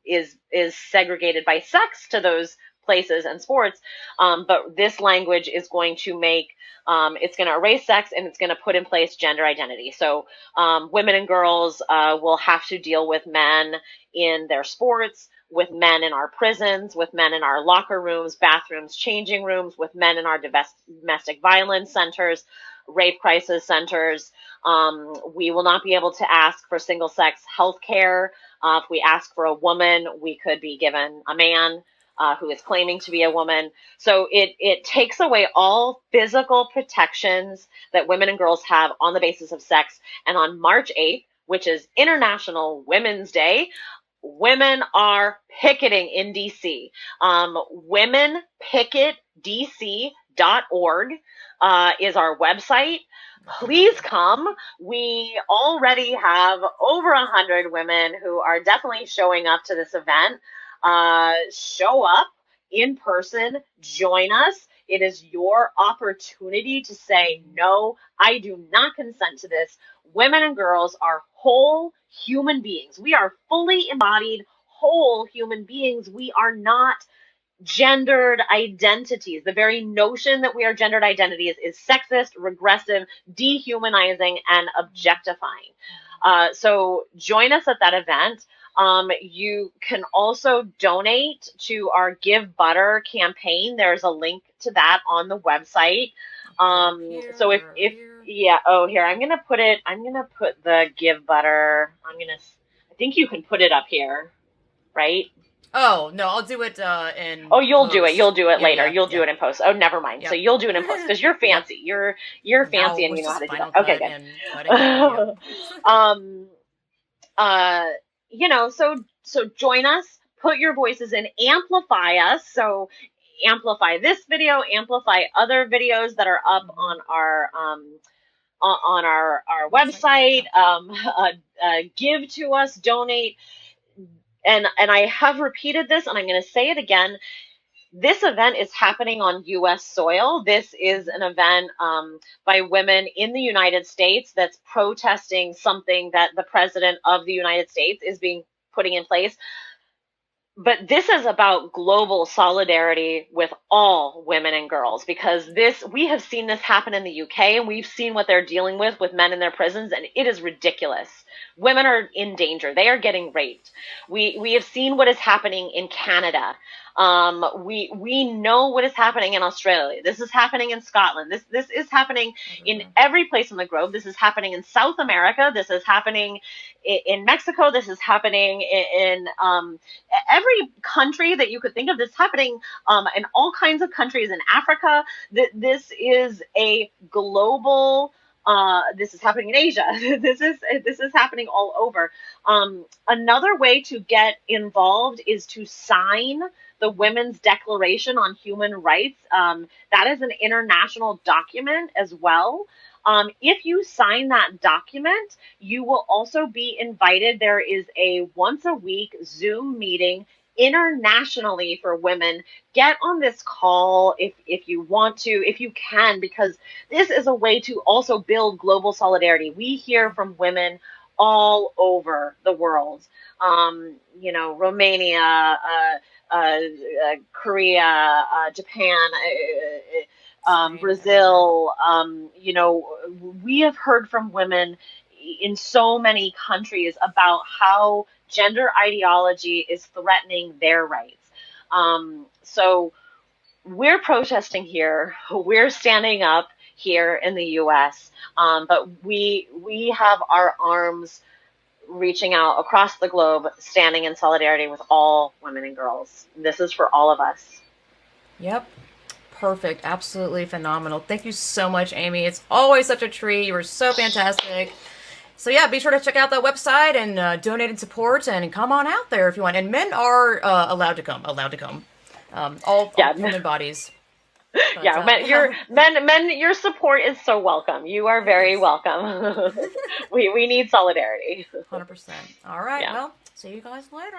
is segregated by sex to those places and sports. But this language is going to make it's going to erase sex, and it's going to put in place gender identity. So women and girls will have to deal with men in their sports, with men in our prisons, with men in our locker rooms, bathrooms, changing rooms, with men in our domestic violence centers, rape crisis centers. We will not be able to ask for single-sex health care. If we ask for a woman, we could be given a man who is claiming to be a woman. So it takes away all physical protections that women and girls have on the basis of sex. And on March 8th, which is International Women's Day, women are picketing in DC. Womenpicketdc.org is our website. Please come. We already have over 100 women who are definitely showing up to this event. Show up in person, join us. It is your opportunity to say, no, I do not consent to this. Women and girls are whole human beings. We are fully embodied, whole human beings. We are not gendered identities. The very notion that we are gendered identities is sexist, regressive, dehumanizing, and objectifying. So join us at that event. You can also donate to our Give Butter campaign. There's a link to that on the website. So if yeah, oh, here, I'm going to put the Give Butter. I think you can put it up here, right? Oh, no, I'll do it in Oh, you'll post. do it. You'll do it later. Yeah, You'll do it in post. Oh, never mind. Yep. So you'll do it in post because you're fancy. You're fancy and you know how to do that. Okay, good. So join us. Put your voices in. Amplify us. So amplify this video. Amplify other videos that are up on our website. Give to us. Donate. And I have repeated this, and I'm going to say it again. This event is happening on U.S. soil. This is an event by women in the United States that's protesting something that the president of the United States is putting in place. But this is about global solidarity with all women and girls, because we have seen this happen in the UK, and we've seen what they're dealing with men in their prisons, and it is ridiculous. Women are in danger. They are getting raped. We have seen what is happening in Canada. We know what is happening in Australia. This is happening in Scotland. This is happening in every place on the globe. This is happening in South America. This is happening in Mexico. This is happening in every country that you could think of. This is happening in all kinds of countries in Africa. This is a global. This is happening in Asia. This is happening all over. Another way to get involved is to sign the Women's Declaration on Human Rights. That is an international document as well. If you sign that document, you will also be invited. There is a once a week Zoom meeting internationally for women. Get on this call if you want to, if you can, because this is a way to also build global solidarity. We hear from women all over the world. Romania, Korea, Japan, Brazil. We have heard from women in so many countries about how gender ideology is threatening their rights. So we're protesting here. We're standing up here in the U.S. But we have our arms reaching out across the globe, standing in solidarity with all women and girls. This is for all of us. Yep. Perfect. Absolutely phenomenal. Thank you so much, Amy. It's always such a treat. You were so fantastic. So yeah, be sure to check out that website and donate and support, and come on out there if you want. And men are allowed to come. All human bodies. But, your support is so welcome. You are very welcome. we need solidarity. 100%. All right. Yeah. Well, see you guys later.